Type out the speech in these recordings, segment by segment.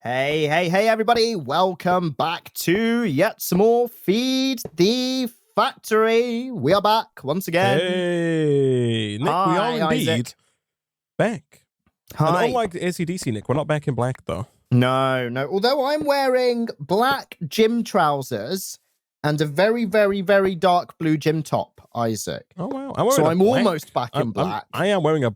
Hey, everybody. Welcome back to yet some more Feed the Factory. We are back once again. Hey, Nick, Hi, we are indeed Isaac. back. Hi. And unlike AC/DC, Nick, we're not back in black, though. No. Although I'm wearing black gym trousers and a very, very, very dark blue gym top, Isaac. Oh, wow. I'm almost back in black. I am wearing a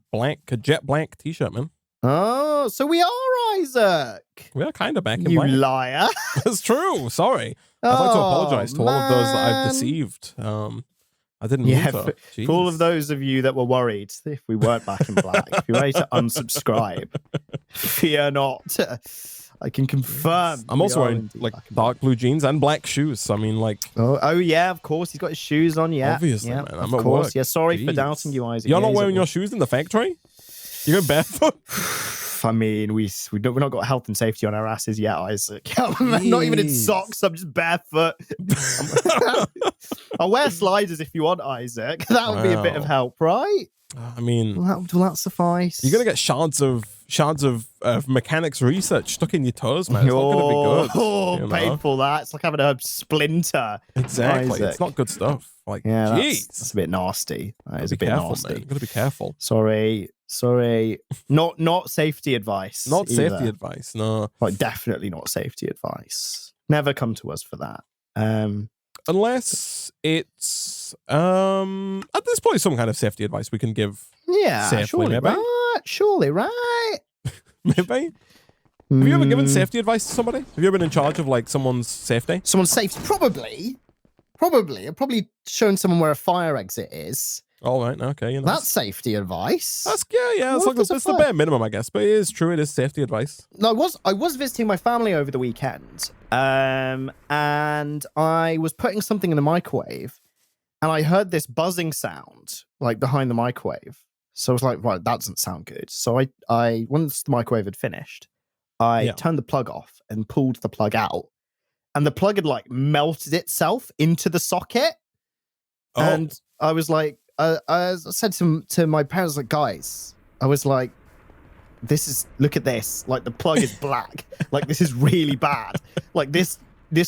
jet black t-shirt, man. Oh, so we are, Isaac. We are kind of back in You black. liar. That's true. Sorry. I'd like to apologize to all of those that I've deceived. I didn't mean to. For all of those of you that were worried if we weren't back in black, if you're ready to unsubscribe, fear not. I can confirm. I'm also wearing like dark blue jeans and black shoes. I mean, like. Oh yeah, of course. He's got his shoes on. Yeah, obviously, yeah, man. I'm of at course. work. Yeah, sorry for Jeez. doubting you, Isaac. You're not wearing your shoes in the factory? You're going barefoot? I mean, we've not got health and safety on our asses yet, Isaac. I'm not even in socks. I'm just barefoot. I'll wear sliders if you want, Isaac. That would be a bit of help, right? I mean, will that suffice? You're gonna get shards of mechanics research stuck in your toes, man. It's not gonna be good. Oh, painful that. It's like having a splinter. Exactly. Isaac. it's not good stuff. Like, yeah, jeez, that's a bit nasty. That is a bit nasty. Man. Gotta be careful. Sorry. Not safety advice. Not either. safety advice. No. Like, definitely not safety advice. Never come to us for that. Unless it's there's probably some kind of safety advice we can give. Yeah, safely, maybe. Surely, right? Maybe. Have you ever given safety advice to somebody? Have you ever been in charge of like someone's safety? Someone's safety? Probably. I've probably shown someone where a fire exit is. All right, okay, that's safety advice. That's It's like it's the bare minimum, I guess, but it is true. It is safety advice. No, I was visiting my family over the weekend, and I was putting something in the microwave, and I heard this buzzing sound like behind the microwave. So I was like, right, that doesn't sound good. So I once the microwave had finished, I turned the plug off and pulled the plug out, and the plug had like melted itself into the socket, and I was like. I said to my parents, like, guys, I was like, look at this. Like, the plug is black. Like, this is really bad. Like, this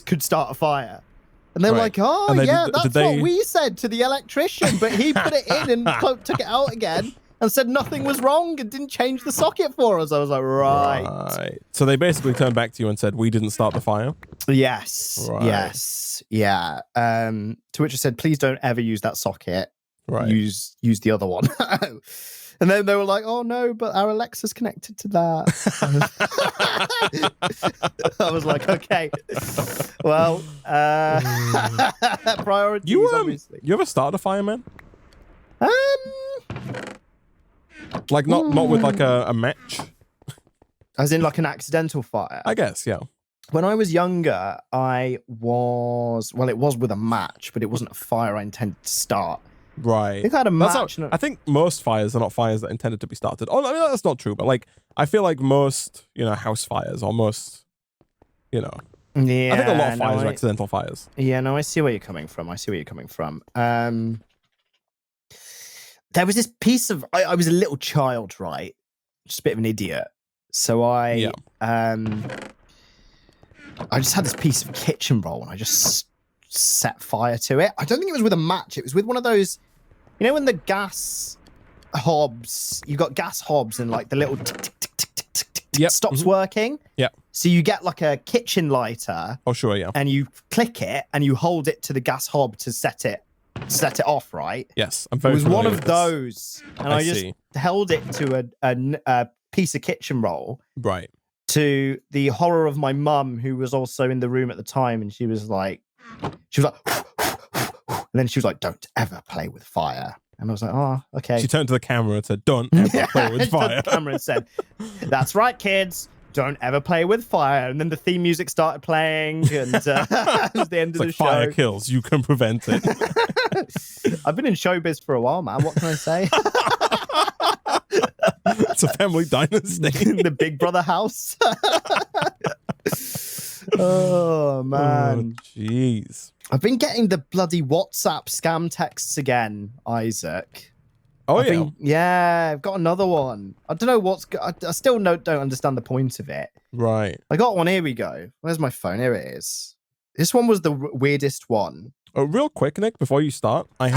could start a fire. And they were like, oh, yeah, that's what we said to the electrician. But he put it in and took it out again and said nothing was wrong and didn't change the socket for us. I was like, right. So they basically turned back to you and said, we didn't start the fire? Yes. Right. Yes. Yeah. To which I said, please don't ever use that socket. Right. Use the other one. And then they were like, oh no, but our Alexa's connected to that. I was like, okay. Well, priorities, obviously. You ever started a fire, man? Like not with like a match? As in like an accidental fire? I guess, yeah. When I was younger, it was with a match, but it wasn't a fire I intended to start. Right. I think I had a match. I think most fires are not fires that are intended to be started. Oh, I mean, that's not true, but like, I feel like most, house fires or most, Yeah. I think a lot of fires are accidental fires. Yeah, no, I see where you're coming from. There was this piece of, I was a little child, right? Just a bit of an idiot. So I just had this piece of kitchen roll and I just set fire to it. I don't think it was with a match. It was with one of those, when the gas hobs, you got gas hobs and like the little tick, tick, tick, tick, tick, tick, tick stops working. Yeah. So you get like a kitchen lighter. Oh, sure, yeah. And you click it and you hold it to the gas hob to set it off, right? Yes, I'm very familiar with this. It was one of those. And I just held it to a piece of kitchen roll. Right. To the horror of my mum, who was also in the room at the time, and she was like, and then she was like, don't ever play with fire. And I was like, oh, okay. She turned to the camera and said, don't ever play with fire. She turned to the camera and said, that's right, kids. Don't ever play with fire. And then the theme music started playing, and it was the end of the show. Fire kills. You can prevent it. I've been in showbiz for a while, man. What can I say? It's a family dynasty. In the Big Brother house. Oh, man. Oh, jeez. I've been getting the bloody WhatsApp scam texts again, Isaac. Oh, yeah, I've got another one. I don't know I still don't understand the point of it. Right. I got one. Here we go. Where's my phone? Here it is. This one was the weirdest one. Oh, real quick, Nick, before you start, I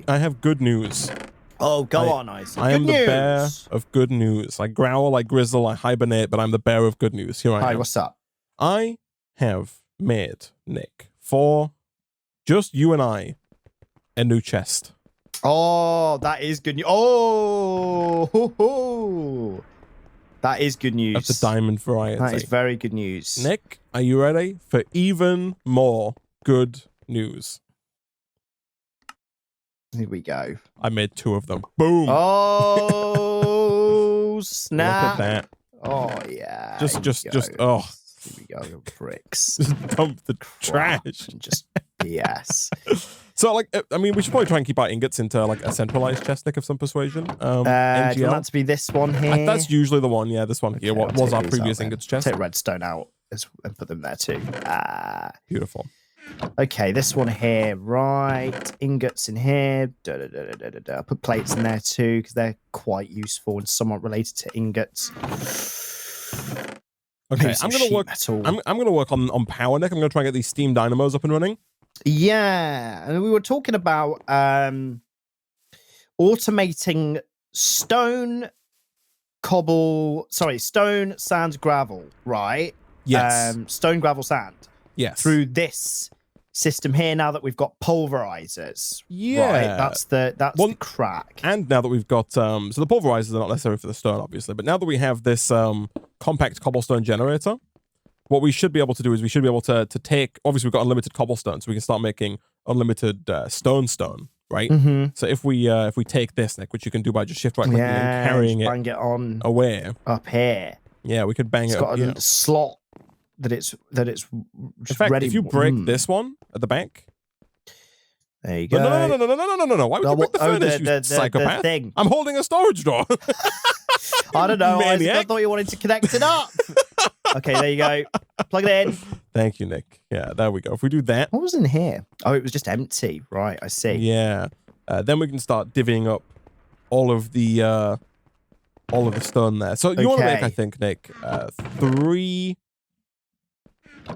have good news. Oh, go on, Isaac. I am the bear of good news. I growl, I grizzle, I hibernate, but I'm the bear of good news. Here I am. Hi, what's up? I have made, Nick, for just you and I, a new chest. Oh, that is good news. Oh, ho, ho. That is good news. That's a diamond variety. That is very good news. Nick, are you ready for even more good news? Here we go. I made 2 of them. Boom. Oh, snap. Look at that. Oh, yeah. Just, oh. Here we go, bricks. Just dump the trash. And just BS. So, like, I mean, we should probably try and keep our ingots into, like, a centralized chest, Nick, of some persuasion. Do you want that to be this one here? That's usually the one, yeah, this one here. What was our previous ingots chest? Take redstone out and put them there too. Beautiful. Okay, this one here, right. Ingots in here. I'll put plates in there too, because they're quite useful and somewhat related to ingots. Okay, I'm gonna work. I'm gonna work on power, Nick. I'm gonna try and get these steam dynamos up and running. Yeah, and we were talking about automating stone, sand, gravel, right? Yes. Stone, gravel, sand. Yes. Through this system here, now that we've got pulverizers. Yeah. Right? That's the crack. And now that we've got so the pulverizers are not necessary for the stone, obviously, but now that we have this compact cobblestone generator, what we should be able to do is we should be able to take, obviously we've got unlimited cobblestone, so we can start making unlimited stone, right? Mm-hmm. So if we take this, Nick, which you can do by just shift right clicking and carrying bang it on away up here. Yeah, we could bang it's it got up. A slot that it's in fact, ready. If you break this one at the back. There you go. No. Why would you break the furnace, you psychopath? I'm holding a storage door. I don't know. I thought you wanted to connect it up. Okay, there you go. Plug it in. Thank you, Nick. Yeah, there we go. If we do that. What was in here? Oh, it was just empty. Right, I see. Yeah. Then we can start divvying up all of the stone there. So you want to make, I think, Nick, 3...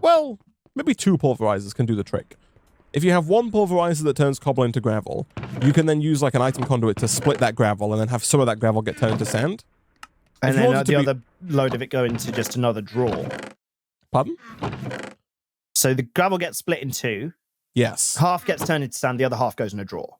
Well, maybe 2 pulverizers can do the trick. If you have 1 pulverizer that turns cobble into gravel, you can then use like an item conduit to split that gravel and then have some of that gravel get turned into sand. And then the other load of it go into just another drawer. Pardon? So the gravel gets split in 2. Yes. Half gets turned into sand, the other half goes in a drawer.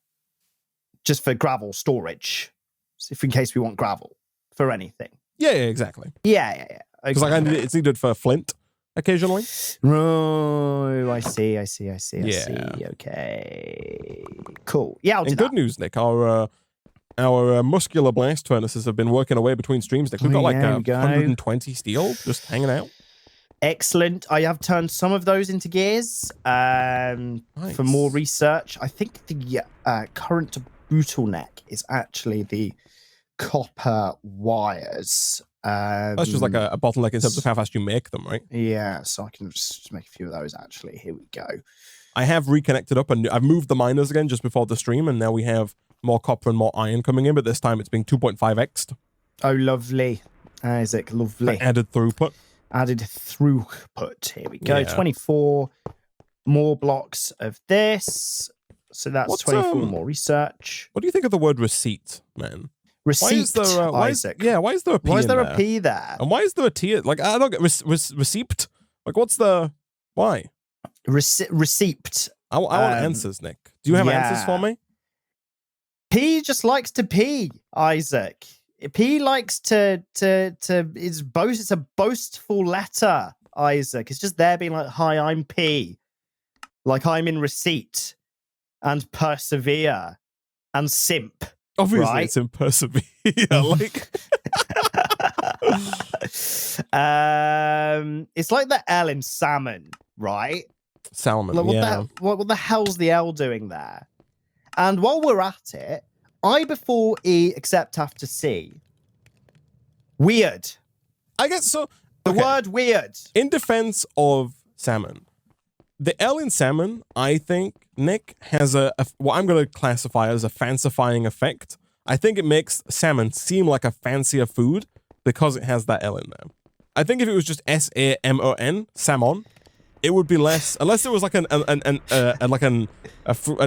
Just for gravel storage. So if in case we want gravel for anything. Yeah, exactly. Yeah. Because it's needed for flint occasionally. Oh, I see. Okay. Cool. Yeah, I'll do that. Good news, Nick. Our muscular blast furnaces have been working away between streams, Nick. We've got like 120 steel just hanging out. Excellent. I have turned some of those into gears for more research. I think the current bottleneck is actually the copper wires. That's just like a bottleneck in terms of how fast you make them, right? Yeah, so I can just make a few of those, actually. Here we go. I have reconnected up, and I've moved the miners again just before the stream, and now we have more copper and more iron coming in, but this time it's being 2.5x'd. Oh, lovely. Isaac, lovely. Added throughput. Here we go. Yeah. 24 more blocks of this. So that's 24 more research. What do you think of the word receipt, man? Receipt, Isaac. Why is there a P Why is there a P there? And why is there a T? Like, I don't get receipt. Like, what's the... Why? Receipt. I want answers, Nick. Do you have answers for me? P just likes to pee, Isaac. P likes to it's a boastful letter, Isaac. It's just there being like, hi, I'm P. Like I'm in receipt and persevere and simp. Obviously, right? It's in persevere. Like, it's like the L in salmon, right? Salmon. Like, what the hell's the L doing there? And while we're at it, I before E, except after C. Weird. I guess so. The word weird. In defense of salmon, the L in salmon, I think, Nick, has what I'm going to classify as a fancifying effect I think it makes salmon seem like a fancier food because it has that L in there. I think if it was just S-A-M-O-N, salmon, it would be less, unless there was like an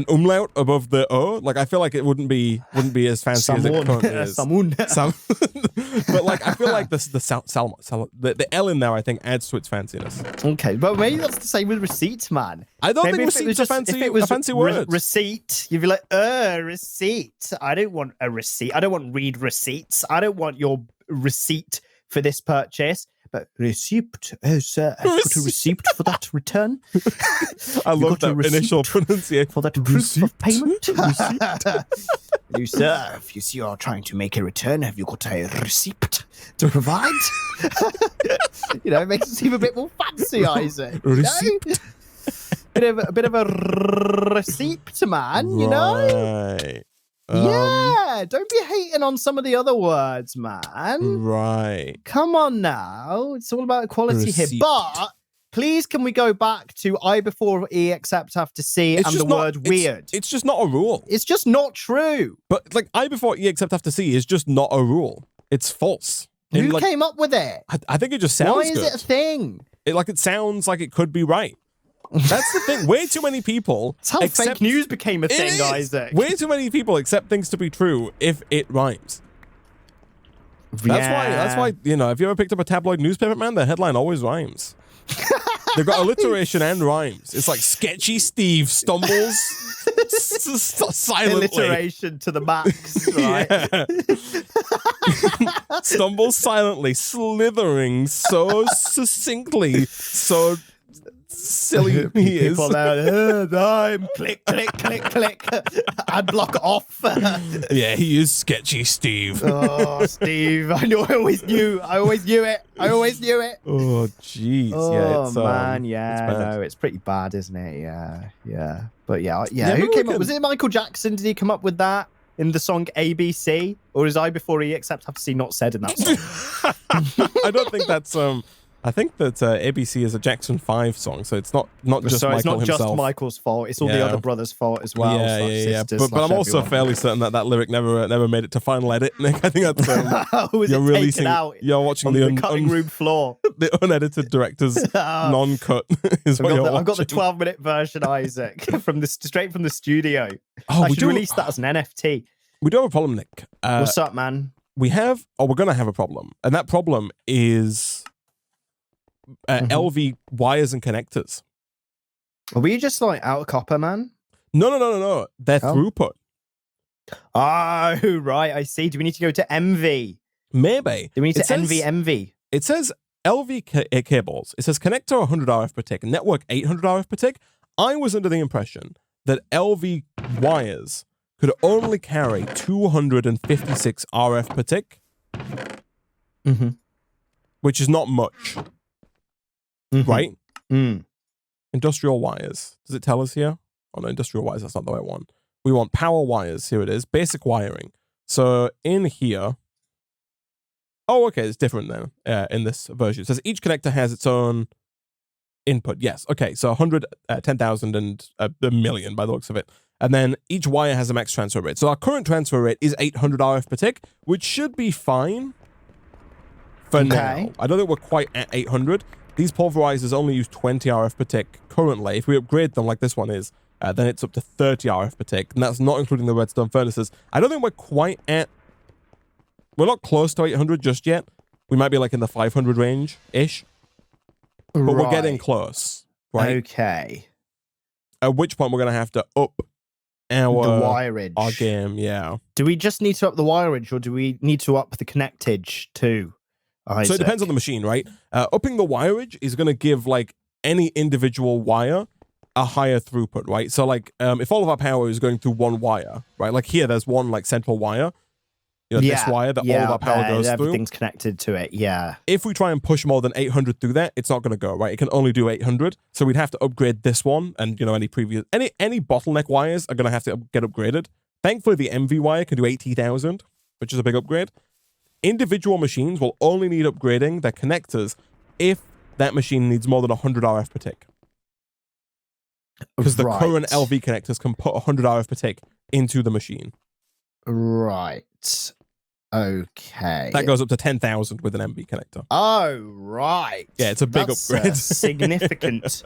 umlaut above the O. Like I feel like it wouldn't be as fancy as it currently is. But like I feel like the L in there I think adds to its fanciness. Okay, but maybe that's the same with receipt, man. I don't think receipt's a fancy word. Receipt, you'd be like, receipt. I don't want a receipt. I don't want read receipts. I don't want your receipt for this purchase. But receipt, oh sir, I've got a receipt for that return. I love that initial pronunciation. For that proof of payment. You sir, if you see you're trying to make a return, have you got a receipt to provide? You know, it makes it seem a bit more fancy, Isaac. Receipt. A bit of a receipt, man, you know? Right. Yeah, don't be hating on some of the other words, man. Right. Come on now. It's all about equality Receipt. here. But please, can we go back to I before E except after C and the word weird? It's just not a rule. It's just not true. But like I before E except after C is just not a rule. It's false. Who came up with it? I think it just sounds good. Why is it a thing? It sounds like it could be right. That's the thing. Way too many people. That's how fake news became a thing, Isaac. Way too many people accept things to be true if it rhymes. That's why, you know, if you ever picked up a tabloid newspaper, man, the headline always rhymes. They've got alliteration and rhymes. It's like Sketchy Steve stumbles silently. Alliteration to the max, right? Stumbles silently, slithering so succinctly, so silly he is. People there, I'm click, click, click, click. I'd block off. Yeah, he is Sketchy Steve. Oh, Steve, I always knew it. Oh, jeez. Oh, yeah, man, yeah, it's pretty bad, isn't it? Yeah. But yeah. Who came up? Was it Michael Jackson? Did he come up with that in the song ABC? Or is I before E except after C not said in that song? I don't think that's I think that ABC is a Jackson 5 song, so it's not just so Michael it's not himself. Just Michael's fault. It's all the other brothers' fault as well. Yeah. But I'm also fairly certain that lyric never made it to final edit, Nick. I think that's you're releasing. You're watching the cutting room floor. The unedited director's non-cut is what you're watching. I've got the 12-minute version, Isaac, straight from the studio. Oh, I should release that as an NFT. We do have a problem, Nick. What's up, man? We're going to have a problem, and that problem is LV wires and connectors. Are we just like out of copper, man? No. They're throughput. Oh, right. I see. Do we need to go to MV? Maybe. Do we need to NV? It says LV cables. It says connector 100 RF per tick, network 800 RF per tick. I was under the impression that LV wires could only carry 256 RF per tick, which is not much. Right? Industrial wires. Does it tell us here? Oh no, industrial wires, that's not the right one. We want power wires. Here it is. Basic wiring. So in here. Oh, okay, it's different then in this version. It says each connector has its own input. Yes. Okay, so 100, 10,000, and a million by the looks of it. And then each wire has a max transfer rate. So our current transfer rate is 800 RF per tick, which should be fine for now. I don't think we're quite at 800. These pulverizers only use 20 RF per tick currently. If we upgrade them like this one is, then it's up to 30 RF per tick. And that's not including the redstone furnaces. I don't think we're quite at... We're not close to 800 just yet. We might be like in the 500 range-ish. But we're getting close. Right? Okay. At which point we're going to have to up the wireage. Our game, yeah. Do we just need to up the wireage or do we need to up the connectage too? Isaac? So it depends on the machine, right? Upping the wireage is going to give like any individual wire a higher throughput, right? So like if all of our power is going through one wire, right? Like here, there's one like central wire, this wire that all of our power goes through. Everything's connected to it, yeah. If we try and push more than 800 through that, it's not going to go, right? It can only do 800. So we'd have to upgrade this one and, any previous, any bottleneck wires are going to have to get upgraded. Thankfully, the MV wire can do 80,000, which is a big upgrade. Individual machines will only need upgrading their connectors if that machine needs more than 100 RF per tick. Because the current LV connectors can put 100 RF per tick into the machine. Right. Okay. That goes up to 10,000 with an MB connector. Oh, right. Yeah, it's a big upgrade. A significant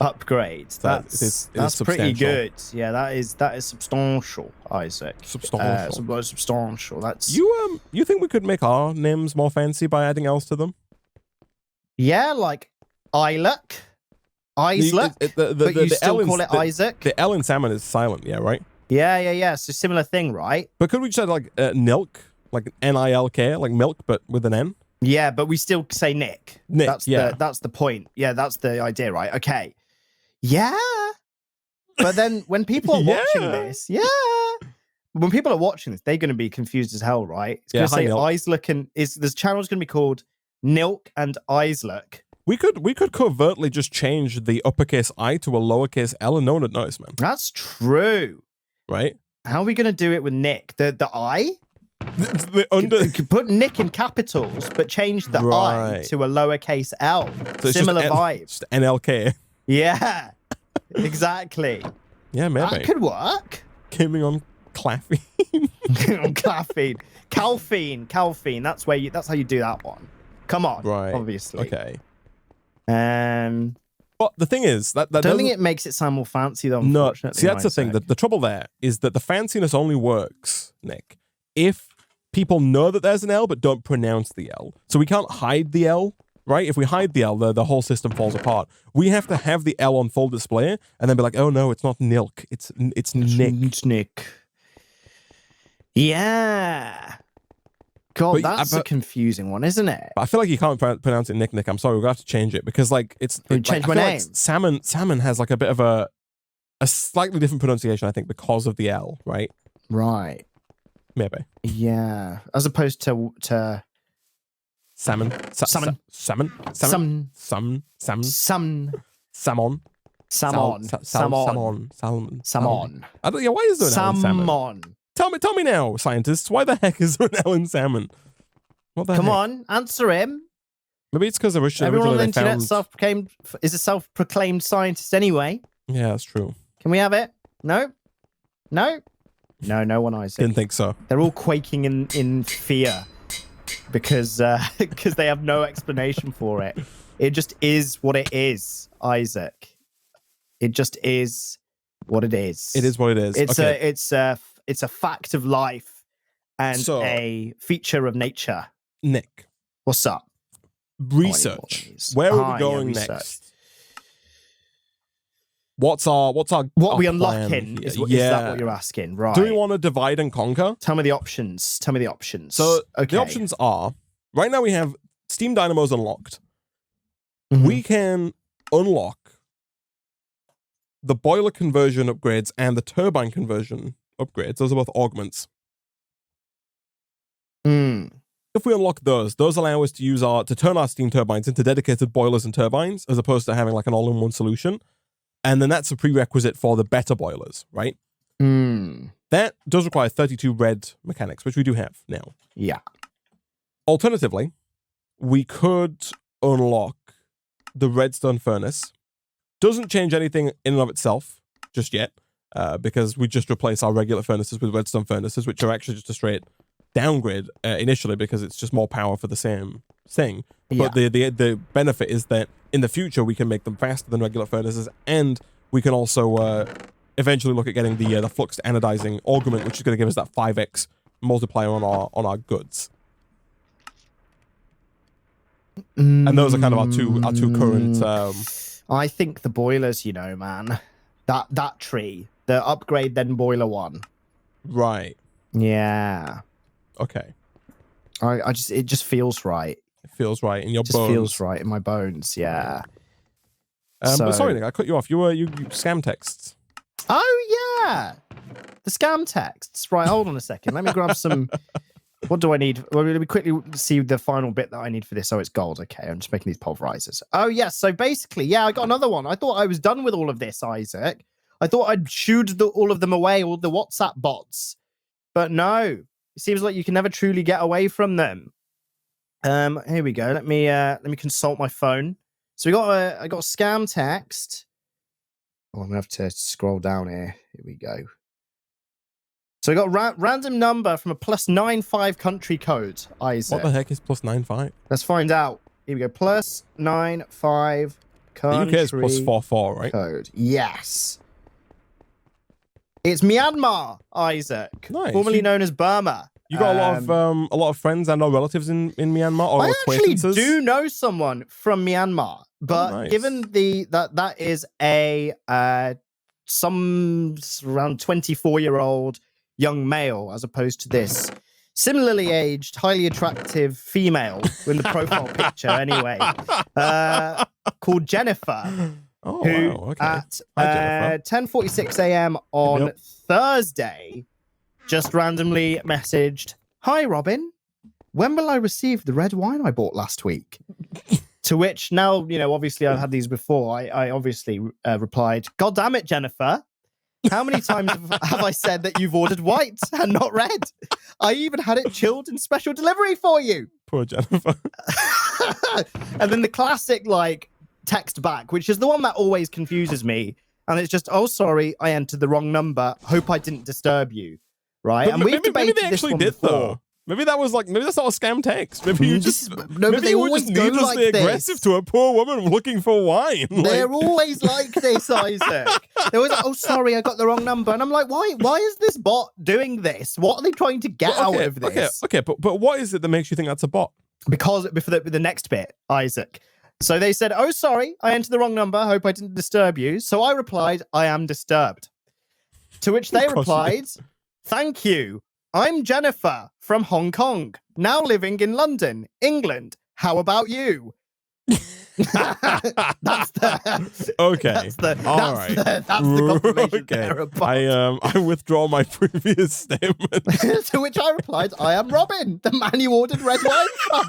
upgrade. That's pretty good. Yeah, that is substantial, Isaac. Substantial. Substantial. That's you think we could make our names more fancy by adding L's to them? Yeah, like Isaac. But you still call it Isaac. The L in salmon is silent, yeah, right? Yeah. So similar thing, right? But could we just add like Nilk, like N-I-L-K, like milk, but with an N? Yeah, but we still say Nick. That's the point. Yeah, that's the idea, right? Okay. Yeah. But then when people are watching this, when people are watching this, they're going to be confused as hell, right? It's going to say Isaac, and this channel's going to be called Nilk and Isaac. We could covertly just change the uppercase I to a lowercase L and no one would notice, man. That's true. Right? How are we going to do it with Nick? The I? Put Nick in capitals, but change the I to a lowercase L. So similar vibe. Just NLK. Yeah. Exactly. Yeah, maybe. That could work. Gaming on caffeine. On caffeine. Calfine. That's how you do that one. Come on. Right. Obviously. Okay. But the thing is that I don't think it makes it sound more fancy though. No, see that's the thing. The trouble there is that the fanciness only works, Nick, if people know that there's an L but don't pronounce the L. So we can't hide the L, right? If we hide the L, the whole system falls apart. We have to have the L on full display and then be like, oh no, it's not Nilk, it's Nick. It's Nick. Yeah. God, that's a confusing one, isn't it? I feel like you can't pronounce it Nick. I'm sorry, we're going to have to change it because like change my name. Like salmon has like a bit of a slightly different pronunciation, I think, because of the L, right? Right. Maybe. Yeah. As opposed to salmon. Salmon. Why is there an L in salmon? Tell me now, scientists. Why the heck is there an L in salmon? What the heck? Come on, answer him. Maybe it's because everyone on the internet is a self-proclaimed scientist anyway. Yeah, that's true. Can we have it? No one, Isaac. Didn't think so. They're all quaking in fear because they have no explanation for it. It just is what it is, Isaac. It just is what it is. It is what it is. It's a fact of life and a feature of nature. Nick, what's up? Research. Where are we going next? What's our what we unlocking? Is that what you're asking? Right. Do we want to divide and conquer? Tell me the options. So the options are right now we have Steam Dynamos unlocked. Mm-hmm. We can unlock the boiler conversion upgrades and the turbine conversion upgrades. Those are both augments. If we unlock those allow us to turn our steam turbines into dedicated boilers and turbines, as opposed to having like an all-in-one solution. And then that's a prerequisite for the better boilers, right? That does require 32 red mechanics, which we do have now. Yeah. Alternatively, we could unlock the redstone furnace. Doesn't change anything in and of itself just yet. Because we just replace our regular furnaces with redstone furnaces, which are actually just a straight downgrade initially because it's just more power for the same thing. Yeah. But the benefit is that in the future we can make them faster than regular furnaces, and we can also eventually look at getting the fluxed anodizing augment, which is going to give us that 5x multiplier on our goods. And those are kind of our two current. I think the boilers, man. That tree. The upgrade then boiler one. Right. Yeah. Okay. It just feels right. It feels right in your bones. It just feels right in my bones, yeah. But sorry, Nick, I cut you off. You scam texts. Oh yeah. The scam texts. Right, hold on a second. Let me grab some. What do I need? Well, let me quickly see the final bit that I need for this. Oh, it's gold. Okay, I'm just making these pulverizers. Oh, yes. So basically, I got another one. I thought I was done with all of this, Isaac. I thought I'd shooed all of them away, all the WhatsApp bots. But no, it seems like you can never truly get away from them. Here we go. Let me consult my phone. So I got a scam text. Oh, I'm gonna have to scroll down here. Here we go. So we got random number from a +95 country code, Isaac. What the heck is +95? Let's find out. Here we go. +95 country the UK is +44, right? code. Yes. It's Myanmar, Isaac. Nice. Formerly known as Burma. You got a lot of friends and or relatives in Myanmar, or acquaintances? I actually do know someone from Myanmar, but given that is a some around 24-year-old young male, as opposed to this similarly aged, highly attractive female in the profile picture, anyway, called Jennifer. Oh, who wow. Okay. At 10:46 a.m. on Thursday just randomly messaged, "Hi, Robin. When will I receive the red wine I bought last week?" To which now, obviously I've had these before. I obviously replied, "God damn it, Jennifer. How many times have I said that you've ordered white and not red? I even had it chilled in special delivery for you." Poor Jennifer. And then the classic, text back, which is the one that always confuses me. And it's just, "Oh, sorry, I entered the wrong number. Hope I didn't disturb you." Right? But and we've debated maybe they actually did, though. Maybe that was maybe that's not a scam text. Maybe you just no, but they always just needlessly aggressive to a poor woman looking for wine. They're always like this, Isaac. They're always like, "Oh, sorry, I got the wrong number," and I'm like, why is this bot doing this? What are they trying to get out of this? Okay, but what is it that makes you think that's a bot? Because before the next bit, Isaac. So they said, "Oh, sorry, I entered the wrong number. Hope I didn't disturb you." So I replied, "I am disturbed." To which they replied, "Thank you. I'm Jennifer from Hong Kong, now living in London, England. How about you?" That's the confirmation. Okay. I withdraw my previous statement. To which I replied, "I am Robin, the man you ordered red wine from."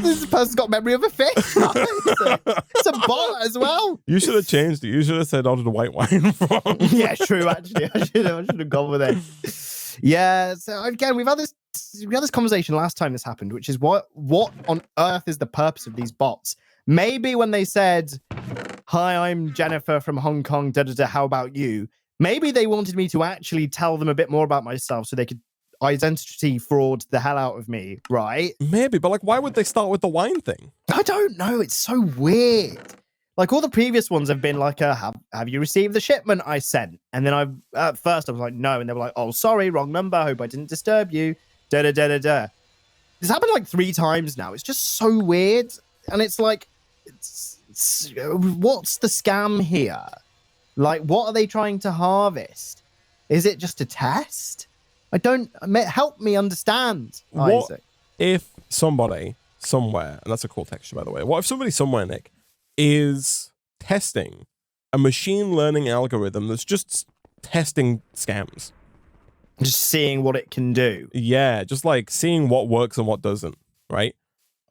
This person's got memory of a fish. It's a bot as well. You should have changed it. You should have said ordered white wine from. Yeah, true. Actually, I should have gone with it. Yeah. So again, we had this conversation last time this happened, which is what on earth is the purpose of these bots? Maybe when they said, "Hi, I'm Jennifer from Hong Kong. Da da da. How about you?" Maybe they wanted me to actually tell them a bit more about myself, so they could identity fraud the hell out of me, right? Maybe, but why would they start with the wine thing? I don't know. It's so weird. All the previous ones have been have you received the shipment I sent? And then at first I was like, no. And they were like, "Oh, sorry, wrong number. Hope I didn't disturb you. Da da da da da." This happened 3 times now. It's just so weird. And it's what's the scam here? What are they trying to harvest? Is it just a test? Help me understand, What Isaac. If somebody somewhere, and that's a cool texture, by the way, what if somebody somewhere, Nick, is testing a machine learning algorithm that's just testing scams? Just seeing what it can do. Yeah, just seeing what works and what doesn't, right?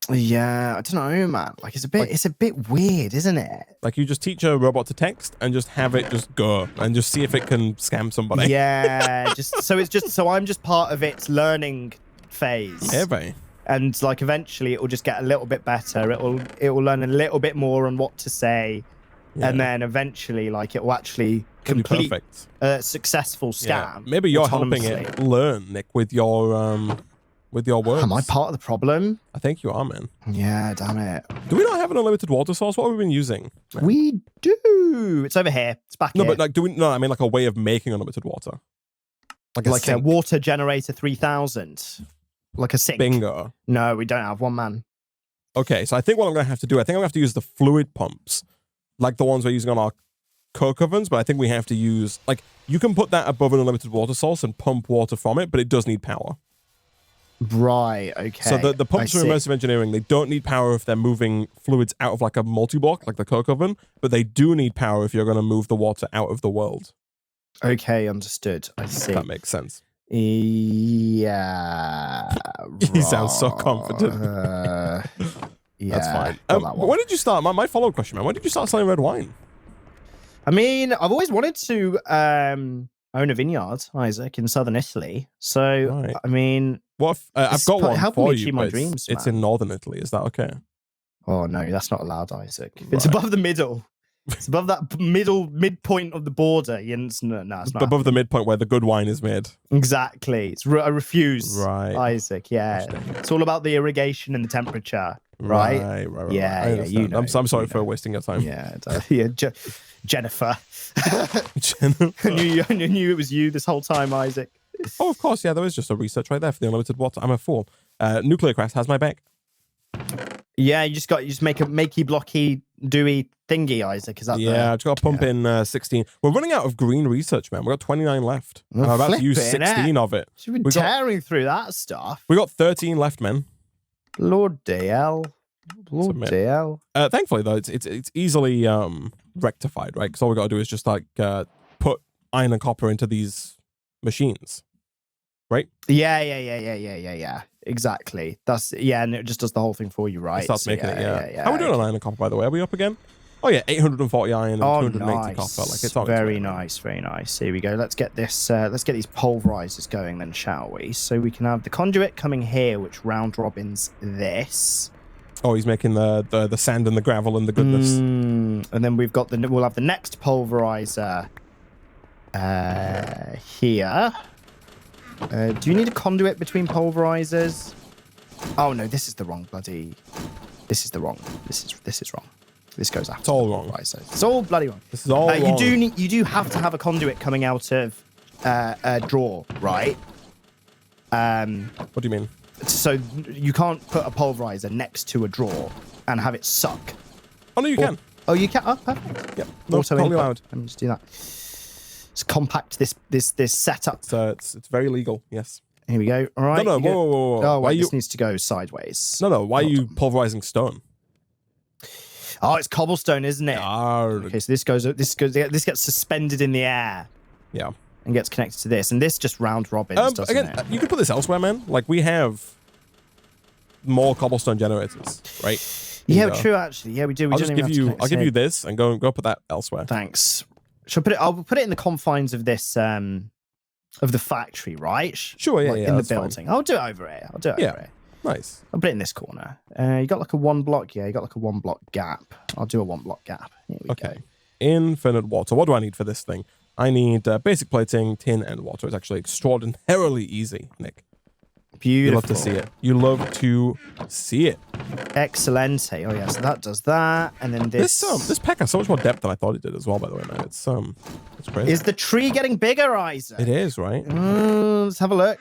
Yeah, I don't know, man. It's a bit weird, isn't it? You just teach a robot to text and just have it just go and just see if it can scam somebody. Yeah, so I'm just part of its learning phase. Yeah, babe. And eventually it will just get a little bit better. It will learn a little bit more on what to say, and then eventually it will actually complete a successful scam. Yeah. Maybe you're helping it learn, Nick, with your words. Am I part of the problem? I think you are, man. Yeah, damn it. Do we not have an unlimited water source? What have we been using? We do. It's over here. It's back here. No, but do we? No, I mean a way of making unlimited water. A water generator 3000. A sink. Bingo. No, we don't have one, man. Okay, so I think what I'm going to have to do, I think I'm going to have to use the fluid pumps, the ones we're using on our coke ovens, but I think we have to use, you can put that above an unlimited water source and pump water from it, but it does need power. Right, okay. So the pumps from immersive engineering, they don't need power if they're moving fluids out of a multi-block, like the coke oven, but they do need power if you're going to move the water out of the world. Okay, understood. I see. That makes sense. Yeah. You sound so confident. Yeah. That's fine. When did you start? My follow-up question, man. When did you start selling red wine? I mean, I've always wanted to own a vineyard, Isaac, in southern Italy. So, right. I mean... What if, I've got one for you, my dreams, it's in northern Italy. Is that okay? Oh, no, that's not allowed, Isaac. Right. It's above the middle. It's above that midpoint of the border. No, it's not. Above the midpoint where the good wine is made. Exactly. I refuse. Right. Isaac, yeah. It's all about the irrigation and the temperature. Right. Right. Yeah, you know. I'm sorry for wasting your time. Yeah. Jennifer. Jennifer. I knew it was you this whole time, Isaac. Oh, of course. Yeah, there is just a research right there for the unlimited water. I'm a fool. Nuclear craft has my back. Yeah, you just make a makey blocky dewy thingy, Isaac. Is that I just got to pump in 16. We're running out of green research, man. We got 29 left. I'm about to use 16 of it. We've been tearing through that stuff. We got 13 left, man. Lord DL. Lord DL. Thankfully, though, it's easily rectified, right? Because all we got to do is just like put iron and copper into these machines, right? Yeah. Exactly. And it just does the whole thing for you, right? It starts making it. Yeah. How are we doing on iron and copper, by the way? Are we up again? Oh yeah, 840 iron and 280 copper. Like it's on very nice. Here we go. Let's get this. Let's get these pulverizers going, then, shall we? So we can have the conduit coming here, which round robins this. Oh, he's making the sand and the gravel and the goodness. And then we'll have the next pulverizer here. Do you need a conduit between pulverizers? Oh no, this is the wrong bloody. This is wrong. This goes after. It's all wrong. It's all bloody wrong. This is all wrong. You do have to have a conduit coming out of a drawer, right? What do you mean? So you can't put a pulverizer next to a drawer and have it suck. Oh no, you can. Oh, you can. Oh, perfect. Yep. No, totally allowed. Let me just do that. Let's compact this setup. It's very legal. Yes. Here we go. All right. No. Whoa. Oh, wait, this needs to go sideways. No. Why are you pulverizing stone? Oh, it's cobblestone, isn't it? Arrgh. Okay, so this gets suspended in the air. Yeah. And gets connected to this, and this just round robins, doesn't it? You could put this elsewhere, man. Like we have more cobblestone generators, right? Yeah, true. Actually, yeah, we do. I'll give you this and go put that elsewhere. Thanks. I'll put it in the confines of this of the factory, right? Sure, yeah, in the building. Fine. I'll do it over here. Nice. I'll put it in this corner. You got like a 1 block. Yeah, you got like a 1 block gap. I'll do a 1 block gap. Here we go. Infinite water. What do I need for this thing? I need basic plating, tin, and water. It's actually extraordinarily easy, Nick. Beautiful. You love to see it. You love to see it. Excellent. Oh yeah, so that does that, and then this. This pack has so much more depth than I thought it did as well. By the way, man, it's crazy. Is the tree getting bigger, Isaac? It is, right? Let's have a look.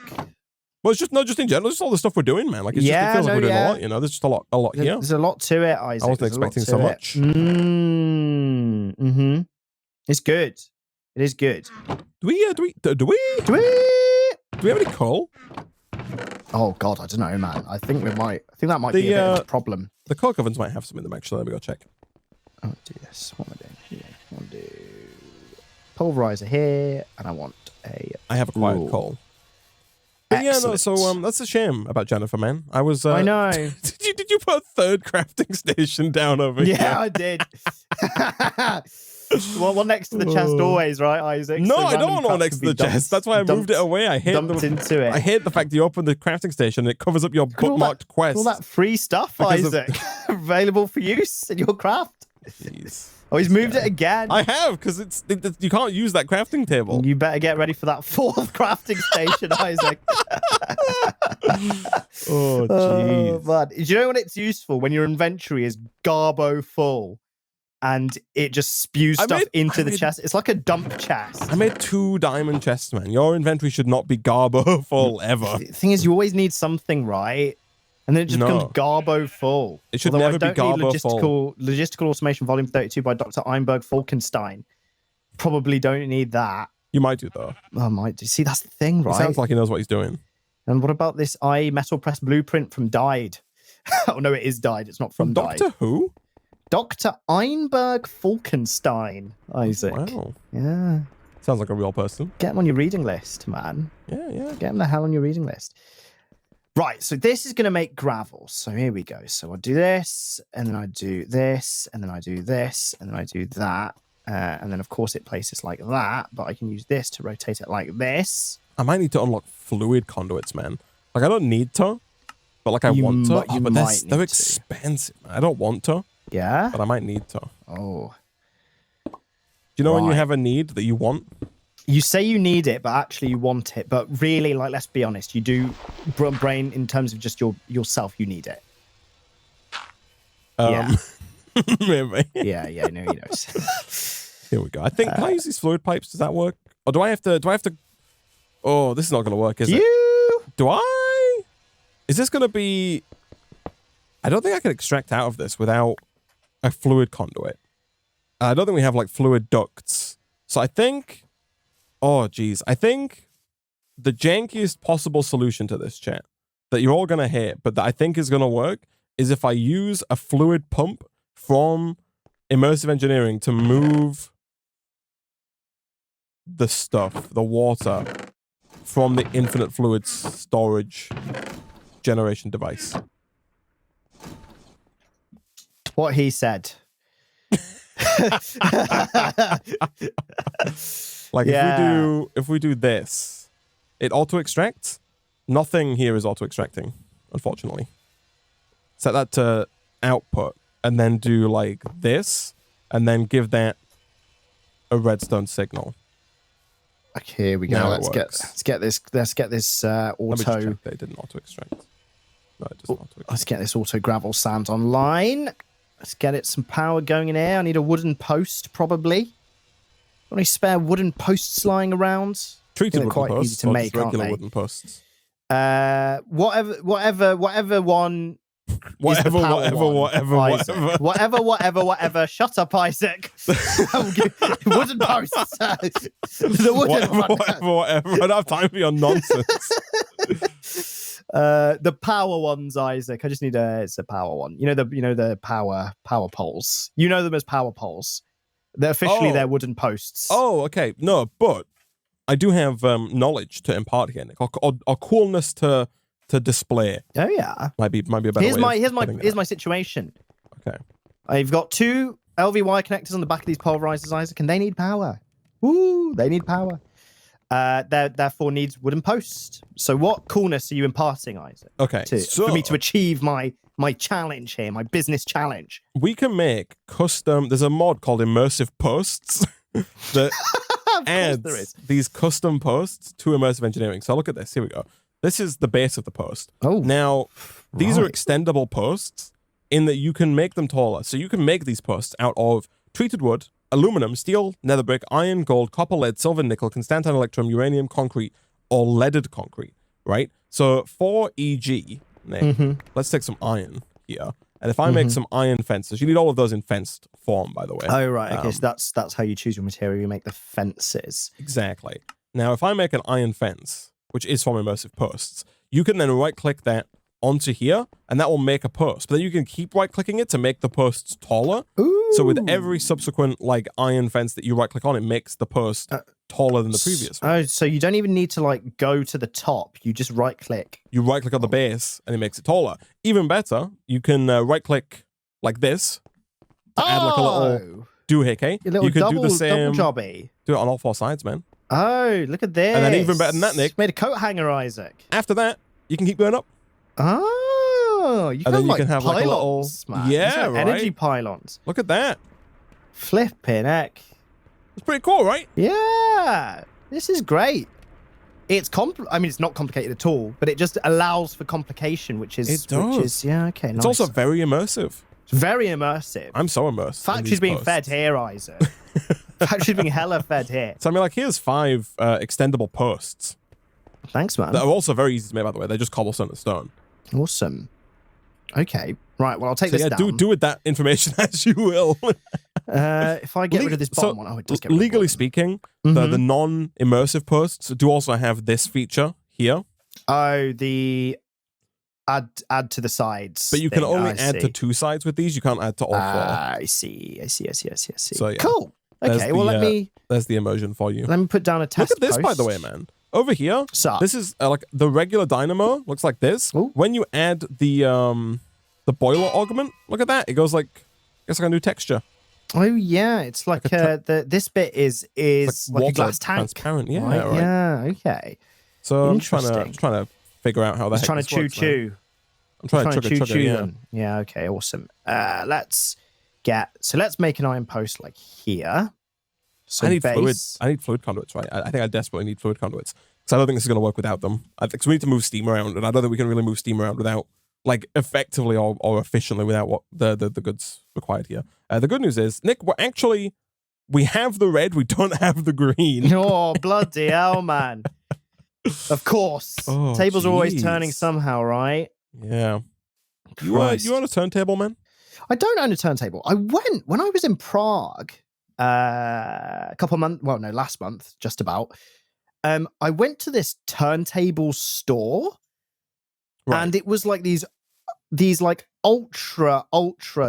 Well, it's just in general, just all the stuff we're doing, man. Like it feels like we're doing a lot. You know, there's just a lot here. There's a lot to it, Isaac. I wasn't expecting so much. It's good. It is good. Do we have any coal? Oh God, I don't know, man. I think that might be a bit of a problem. The coal ovens might have some in them, actually. Let me go check. I'll do this. What am I doing here? I'll do pulverizer here, and I want a. I have acquired coal. But that's a shame about Jennifer, man. I know. Did you put a third crafting station down over here? Yeah, I did. Well, next to the chest always, right, Isaac? No, I don't want one next to the chest. That's why I moved it away. I hate into it. I hate the fact that you open the crafting station and it covers up your bookmarked quest. All that free stuff, Isaac, available for use in your craft. Jeez. Oh, he's moved it again. I have, because you can't use that crafting table. You better get ready for that 4th crafting station, Isaac. Oh, jeez. Man. Do you know when it's useful? When your inventory is garbo full and it just spews stuff into the chest. It's like a dump chest. I made 2 diamond chests, man. Your inventory should not be garbo full ever. The thing is, you always need something, right? And then it just becomes garbo full. It should never be garbo full. Logistical Automation Volume 32 by Dr. Einberg Falkenstein. Probably don't need that. You might do, though. I might do. See, that's the thing, right? It sounds like he knows what he's doing. And what about this metal press blueprint from Died? Oh, no, it is Died. It's not from Died. Doctor who? Dr. Einberg Falkenstein, Isaac. Wow. Yeah. Sounds like a real person. Get him on your reading list, man. Yeah. Get him the hell on your reading list. Right, so this is going to make gravel. So here we go. So I'll do this, and then I do this, and then I do this, and then I do that. And then, of course, it places like that, but I can use this to rotate it like this. I might need to unlock fluid conduits, man. Like, I don't need to, but like I want to. But they're expensive, man. I don't want to. Yeah? But I might need to. Oh. you know when you have a need that you want? You say you need it, but actually you want it. But really, like, let's be honest, you do, brain, in terms of just yourself, you need it. Yeah. Maybe. Yeah, no, he knows. Here we go. I think, can I use these fluid pipes? Does that work? Or do I have to, oh, this is not going to work, is it? Do I? Is this going to be, I don't think I can extract out of this without a fluid conduit. I don't think we have like fluid ducts. So I think, oh geez, I think the jankiest possible solution to this, chat, that you're all going to hate, but that I think is going to work, is if I use a fluid pump from immersive engineering to move the stuff, the water, from the infinite fluids storage generation device. What he said. Like if we do this, it auto extracts. Nothing here is auto extracting, unfortunately. Set that to output and then do like this and then give that a redstone signal. Okay, here we go. Let's get this auto. Let me just check that it didn't auto extract. No, it doesn't auto extract. Let's get this auto gravel sand online. Let's get it some power going in here. I need a wooden post, probably. Got any spare wooden posts lying around? Treated wooden quite posts, easy to make, regular aren't they? wooden posts. Whatever one. Whatever. Shut up, Isaac. Wooden posts. The wooden whatever. I don't have time for your nonsense. The power ones, Isaac. I just need it's a power one. You know the power poles. You know them as power poles. They're officially they're wooden posts. Oh, okay. No, but I do have knowledge to impart here, Nick, or coolness to display. Oh yeah, might be a better way. Here's my situation. Okay, I've got 2 LVY connectors on the back of these pulverizers, Isaac, and they need power. Woo, they need power. Therefore needs wooden posts. So what coolness are you imparting, Isaac? Okay, for me to achieve my challenge here, my business challenge. We can make custom. There's a mod called Immersive Posts that adds these custom posts to immersive engineering. So look at this. Here we go. This is the base of the post. Oh, now these are extendable posts in that you can make them taller. So you can make these posts out of treated wood, aluminum, steel, nether brick, iron, gold, copper, lead, silver, nickel, constantine, electrum, uranium, concrete, or leaded concrete, right? So for EG, Nick, let's take some iron here. And if I make some iron fences, you need all of those in fenced form, by the way. Oh, right. Okay, so that's how you choose your material. You make the fences. Exactly. Now, if I make an iron fence, which is from immersive posts, you can then right-click that onto here, and that will make a post. But then you can keep right-clicking it to make the posts taller. Ooh. So with every subsequent like iron fence that you right-click on, it makes the post taller than the previous one. Oh, so you don't even need to like go to the top. You just right-click. You right-click on the base, and it makes it taller. Even better, you can right-click like this to add like a little doohickey. You can do the same. Double jobby. Do it on all 4 sides, man. Oh, look at this. And then even better than that, Nick. Made a coat hanger, Isaac. After that, you can keep going up. Oh, you can have like pylons, like a little, man. yeah, right. Energy pylons. Look at that. Flipping heck. It's pretty cool, right? Yeah, this is great. It's I mean, it's not complicated at all, but it just allows for complication, which is yeah, okay. It's nice. also very immersive. It's very immersive. I'm so immersed. Factory's being fed here, Isaac. Factory's being hella fed here. So I mean, like, here's 5 extendable posts. Thanks, man. That are also very easy to make, by the way. They're just cobblestone and stone. Awesome. Okay. Right. Well, I'll take this down. Do with that information as you will. If I get rid of this bottom one, it does get rid of legally speaking, the non-immersive posts do also have this feature here. Oh, the add to the sides. But you can only add to 2 sides with these. You can't add to all 4. I see. So, yeah. Cool. Okay. Well, there's the immersion for you. Let me put down a test. Look at this, by the way, man. Over here, this is like the regular dynamo. Looks like this. Ooh. When you add the boiler augment, look at that. It goes like, it's like a new texture. Oh yeah, it's like this bit is like a glass tank, transparent. Yeah, right? Yeah. Okay. So I'm trying to figure out how that. Trying to chew. I'm trying to chugga. Yeah. Yeah. Okay. Awesome. Let's make an iron post like here. So I need base. fluid. I need fluid conduits, right? I think I desperately need fluid conduits because I don't think this is going to work without them. I think we need to move steam around, and I don't think we can really move steam around without, like, effectively or efficiently without what the goods required here. The good news is, Nick, we have the red, we don't have the green. Oh, bloody hell, man! Of course, tables are always turning somehow, right? Yeah. You on a turntable, man? I don't own a turntable. I went when I was in Prague a couple of months. Well, no, last month, just about. I went to this turntable store, and it was like these like ultra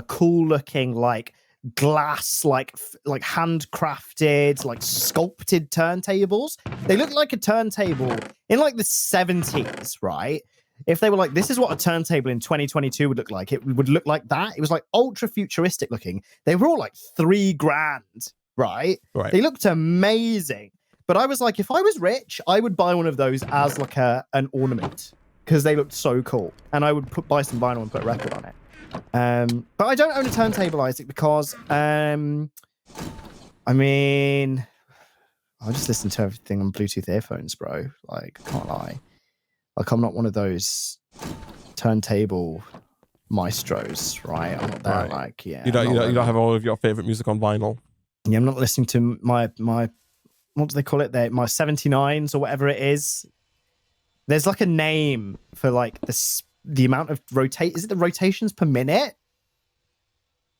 cool looking like glass like handcrafted like sculpted turntables. They look like a turntable in like the 70s, right? If they were like, this is what a turntable in 2022 would look like, it would look like that. It was like ultra futuristic looking. They were all like $3,000, right? They looked amazing. But I was like, if I was rich, I would buy one of those as like an ornament because they looked so cool. And I would buy some vinyl and put a record on it. But I don't own a turntable, Isaac, because I mean, I just listen to everything on Bluetooth earphones, bro. Like, I can't lie. Like, I'm not one of those turntable maestros, right? I'm not that like, yeah. You don't have all of your favorite music on vinyl. Yeah, I'm not listening to my what do they call it? My 79s or whatever it is. There's like a name for like the amount of is it the rotations per minute?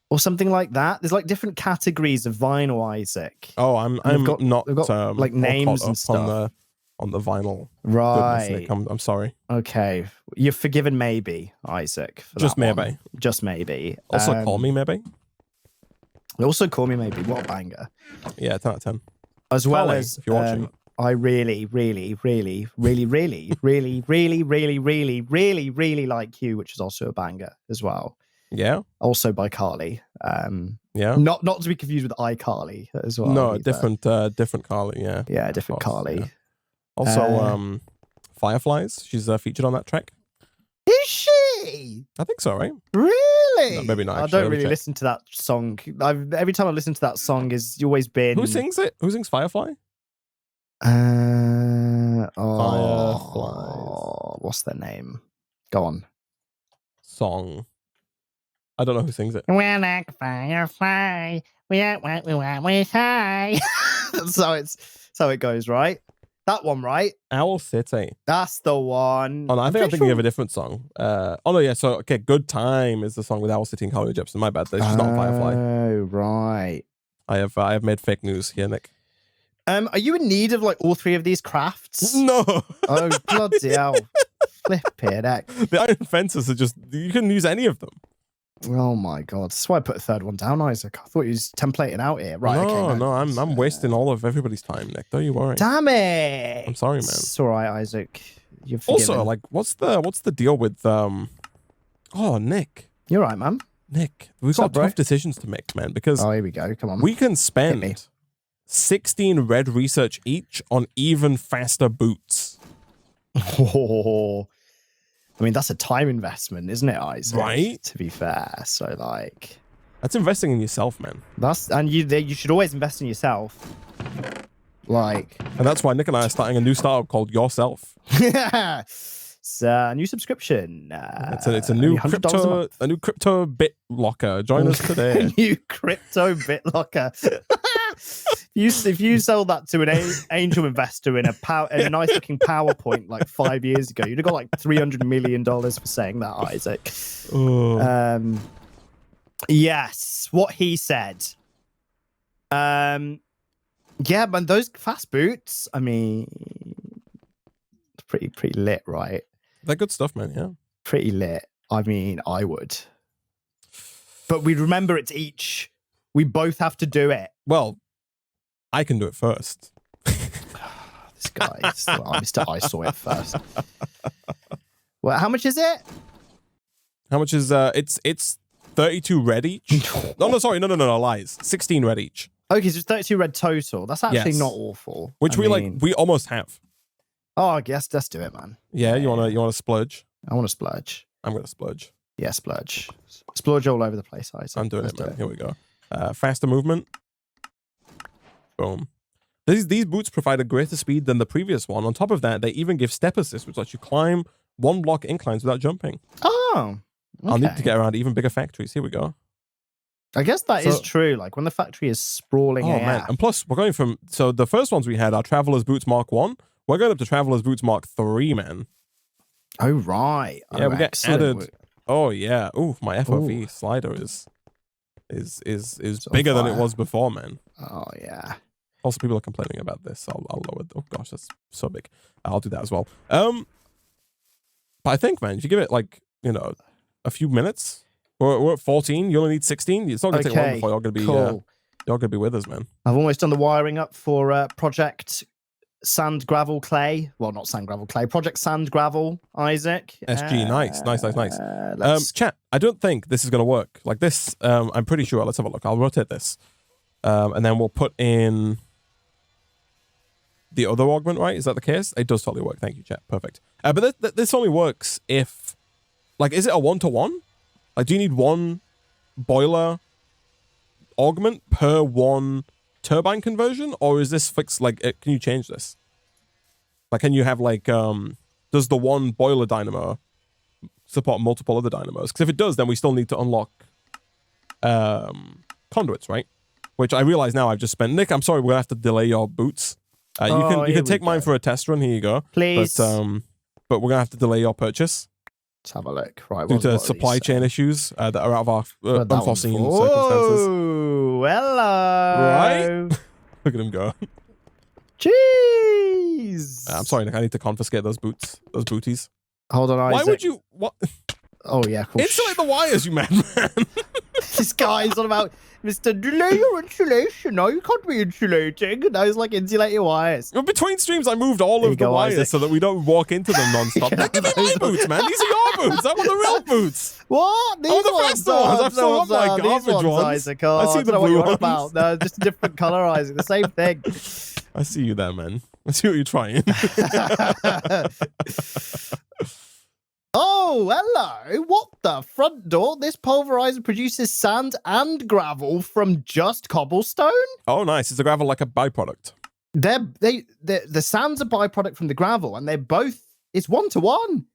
Or something like that. There's like different categories of vinyl, Isaac. Oh, I'm not like names and stuff on the vinyl. Right. I'm sorry. Okay. You're forgiven, maybe, Isaac. Just maybe. One. Just maybe. Also call me maybe. Also call me maybe. What a banger. Yeah, 10 out of 10. As well as if you're watching. I really like you, which is also a banger as well. Yeah. Also by Carly. Yeah. Not to be confused with iCarly as well. No, different Carly, yeah. Yeah, different Carly. Yeah. Also, Fireflies. She's featured on that track. Is she? I think so, right? Really? No, maybe not. Actually. I don't really listen to that song. Every time I listen to that song, is always been. Who sings it? Who sings Firefly? Fireflies. Fireflies. What's their name? Go on. Song. I don't know who sings it. We're like firefly. We are what we say. That's how it goes, right? That one, right? Owl City. That's the one. Oh, no, I'm thinking of a different song. Oh no, yeah. So okay, Good Time is the song with Owl City and Carly Jepsen. My bad. She's not Firefly. Oh, right. I have made fake news here, Nick. Are you in need of like all three of these crafts? No. Oh, bloody hell. Flip it, heck. The iron fences are just, you can use any of them. Oh my god. That's why I put a third one down, Isaac. I thought you was templating out here. Right, no, I'm wasting all of everybody's time, Nick. Don't you worry. Damn it. I'm sorry, man. It's all right, Isaac. You're forgiven. Also, like, what's the deal with oh, Nick. You're right, man. Nick, we've got tough decisions to make, man, because here we go. Come on. We can spend 16 red research each on even faster boots. Oh, I mean, that's a time investment, isn't it, Isaac? Right. To be fair. So, like, that's investing in yourself, man. You should always invest in yourself. Like, and that's why Nick and I are starting a new startup called Yourself. It's a new subscription. It's a new crypto bit locker. Join us today. A new crypto bit locker. If you sell that to an angel investor in a nice looking PowerPoint like 5 years ago, you'd have got like $300 million for saying that, Isaac. Oh. Yes, what he said. Yeah, but those fast boots, I mean, it's pretty lit, right? They're good stuff, man. Yeah, pretty lit. I mean, I would, but we'd remember it's each. We both have to do it. Well, I can do it first. This guy, Mr. I saw it first. Well, how much is it? How much is it's 32 red each. No, sorry, no, lies. 16 red each. Okay, so it's 32 red total. That's actually not awful. Which we almost have. Oh, I guess let's do it, man. Yeah, you wanna splurge? I want to splurge. I'm gonna splurge. Yeah, splurge. Splurge all over the place, Isaac. I'm doing it, man. Here we go. Faster movement. Boom. These boots provide a greater speed than the previous one. On top of that, they even give step assist, which lets you climb 1 block inclines without jumping. Oh, okay. I'll need to get around even bigger factories. Here we go. I guess that is true. Like when the factory is sprawling. Oh, man. And plus, we're going from... So the first ones we had are Traveler's Boots Mark 1. We're going up to Traveler's Boots Mark 3, man. Oh, right. Yeah, we get added... Oh, yeah. Ooh, my FOV slider is bigger than it was before, man. Oh, yeah. Also, people are complaining about this. I'll lower it. Oh, gosh, that's so big. I'll do that as well. But I think, man, if you give it, like, you know, a few minutes... We're at 14. You only need 16. It's not going to take long before you're going to be you're going to be with us, man. I've almost done the wiring up for Project Sand Gravel Clay. Well, not Sand Gravel Clay. Project Sand Gravel, Isaac. SG, nice. Chat, I don't think this is going to work. Like this, I'm pretty sure. Let's have a look. I'll rotate this. And then we'll put in the other augment, right? Is that the case? It does totally work. Thank you, chat. Perfect. But this only works if... Like, is it a 1-to-1? Like, do you need 1 boiler augment per 1 turbine conversion? Or is this fixed, like, can you change this? Like, can you have, like, does the 1 boiler dynamo support multiple other dynamos? Because if it does, then we still need to unlock conduits, right? Which I realize now I've just spent. Nick, I'm sorry, we're going to have to delay your boots. You can take mine for a test run. Here you go. Please. But we're going to have to delay your purchase. Let's have a look. Right, due to supply chain issues that are out of our unforeseen circumstances. Oh, hello. Right? Look at him go. Jeez. I'm sorry, Nick. I need to confiscate those boots. Those booties. Hold on, Isaac. Why would you... What? Oh, yeah, cool. Insulate the wires, you madman. This guy's on about, Mr. Delay your insulation. No, you can't be insulating. And I was like, insulate your wires. Well, between streams, I moved all of the wires Isaac. So that we don't walk into them non-stop. Give me my boots, man. These are your boots. I want the real boots. What? These the best ones. I've still got my garbage ones. Isaac. Oh, I see the blue ones. About. No, just a different color, Isaac. The same thing. I see you there, man. I see what you're trying. Oh, hello. What the front door? This pulverizer produces sand and gravel from just cobblestone? Oh, nice. Is the gravel like a byproduct? The sand's a byproduct from the gravel, and they're both, it's 1-to-1.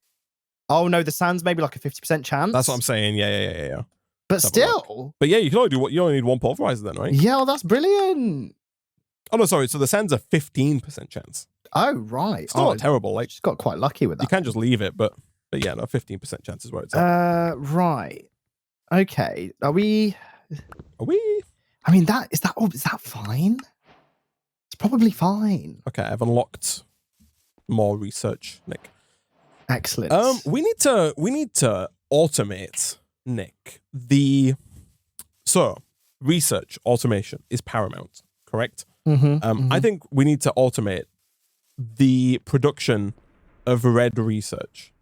Oh, no, the sand's maybe like a 50% chance. That's what I'm saying. Yeah. But still. But yeah, you only need 1 pulverizer then, right? Yeah, well, that's brilliant. Oh, no, sorry. So the sand's a 15% chance. Oh, right. Still not terrible. Like, just got quite lucky with that. You can just leave it, but yeah, no, 15% chance is where it's at. Right. Okay. Are we? I mean, is that fine? It's probably fine. Okay, I've unlocked more research, Nick. Excellent. We need to automate, Nick. So research automation is paramount, correct? I think we need to automate the production of red research.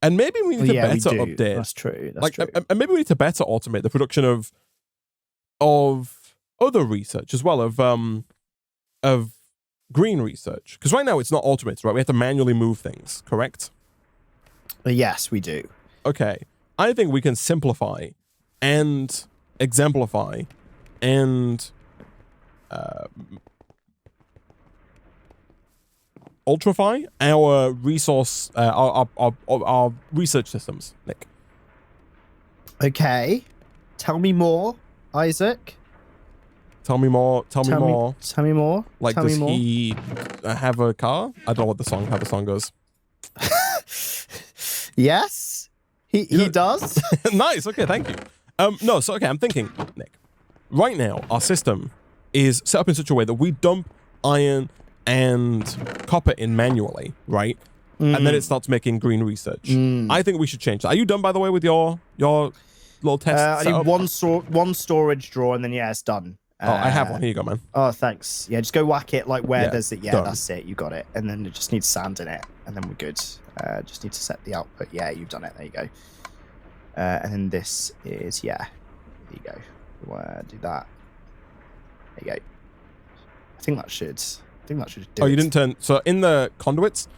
And maybe we need to better update. That's true. That's true. And maybe we need to better automate the production of other research as well, of green research. Because right now it's not automated, right? We have to manually move things, correct? Yes, we do. Okay. I think we can simplify and exemplify and ultrafy our resource, our research systems, Nick. Okay. Tell me more, Isaac. Tell me more. Tell me more. Like, does he have a car? I don't know how the song goes. Yes, he does. Nice. Okay, thank you. No, so okay, I'm thinking, Nick. Right now, our system is set up in such a way that we dump iron and copper in manually, right? And then it starts making green research. I think we should change that. Are you done, by the way, with your little test? I need one storage drawer, and then yeah, it's done. I have one. Here you go, man. Oh, thanks. Yeah, just go whack it like where there's it. Yeah, done. That's it. You got it. And then it just needs sand in it, and then we're good. Just need to set the output. Yeah, you've done it. There you go. And then this is There you go. Do that. There you go. I think that should do it. Oh, you didn't turn... So in the conduits,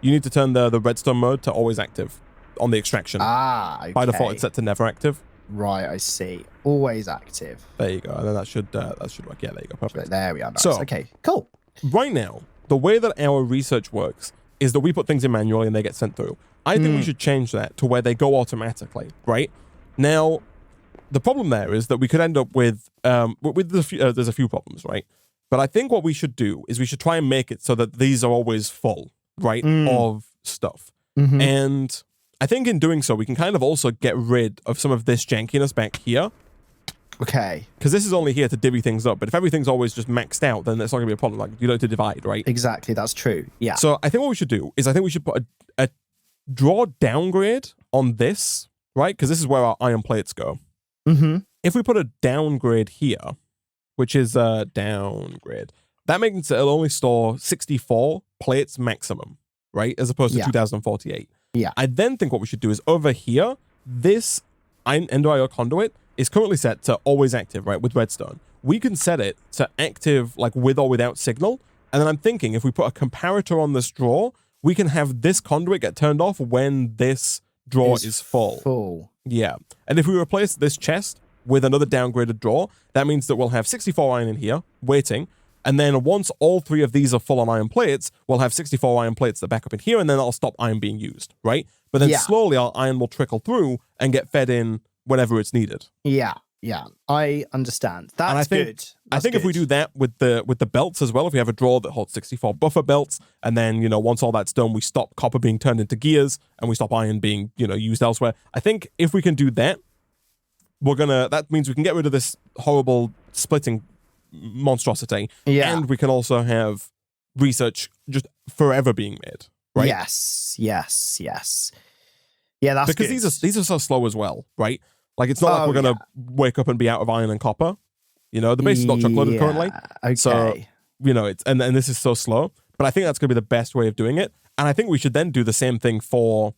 you need to turn the redstone mode to always active on the extraction. Ah, okay. By default, it's set to never active. Right, I see. Always active. There you go. And then that should work. Yeah, there you go. Perfect. There we are. Nice. So, okay, cool. Right now, the way that our research works is that we put things in manually and they get sent through. I think we should change that to where they go automatically, right? Now, the problem there is that we could end up with there's a few problems, right? But I think what we should do is we should try and make it so that these are always full, right, of stuff. And I think in doing so, we can kind of also get rid of some of this jankiness back here. Okay. Because this is only here to divvy things up. But if everything's always just maxed out, then that's not going to be a problem. Like, you don't have to divide, right? Exactly. That's true. Yeah. So I think what we should do is I think we should put a draw downgrade on this, right? Because this is where our iron plates go. If we put a downgrade here, which is a downgrade, that makes it it'll only store 64 plates maximum, right? As opposed to 2048. Yeah. I then think what we should do is over here, this Ender.io conduit is currently set to always active, right, with redstone. We can set it to active, like, with or without signal. And then I'm thinking if we put a comparator on this draw, we can have this conduit get turned off when this draw is full. Yeah. And if we replace this chest with another downgraded draw, that means that we'll have 64 iron in here, waiting. And then once all three of these are full on iron plates, we'll have 64 iron plates that back up in here, and then that'll stop iron being used, right? But then slowly our iron will trickle through and get fed in whenever it's needed. Yeah. I understand. That's good. I think if we do that with the belts as well, if we have a drawer that holds 64 buffer belts, and then, once all that's done, we stop copper being turned into gears, and we stop iron being, used elsewhere. I think if we can do that, that means we can get rid of this horrible splitting monstrosity. Yeah. And we can also have research just forever being made, right? Yes. Yeah, that's because good. these are so slow as well, right? Like, it's not like we're gonna wake up and be out of iron and copper. The base is not chock-loaded currently. Okay. So, it's and this is so slow. But I think that's gonna be the best way of doing it. And I think we should then do the same thing for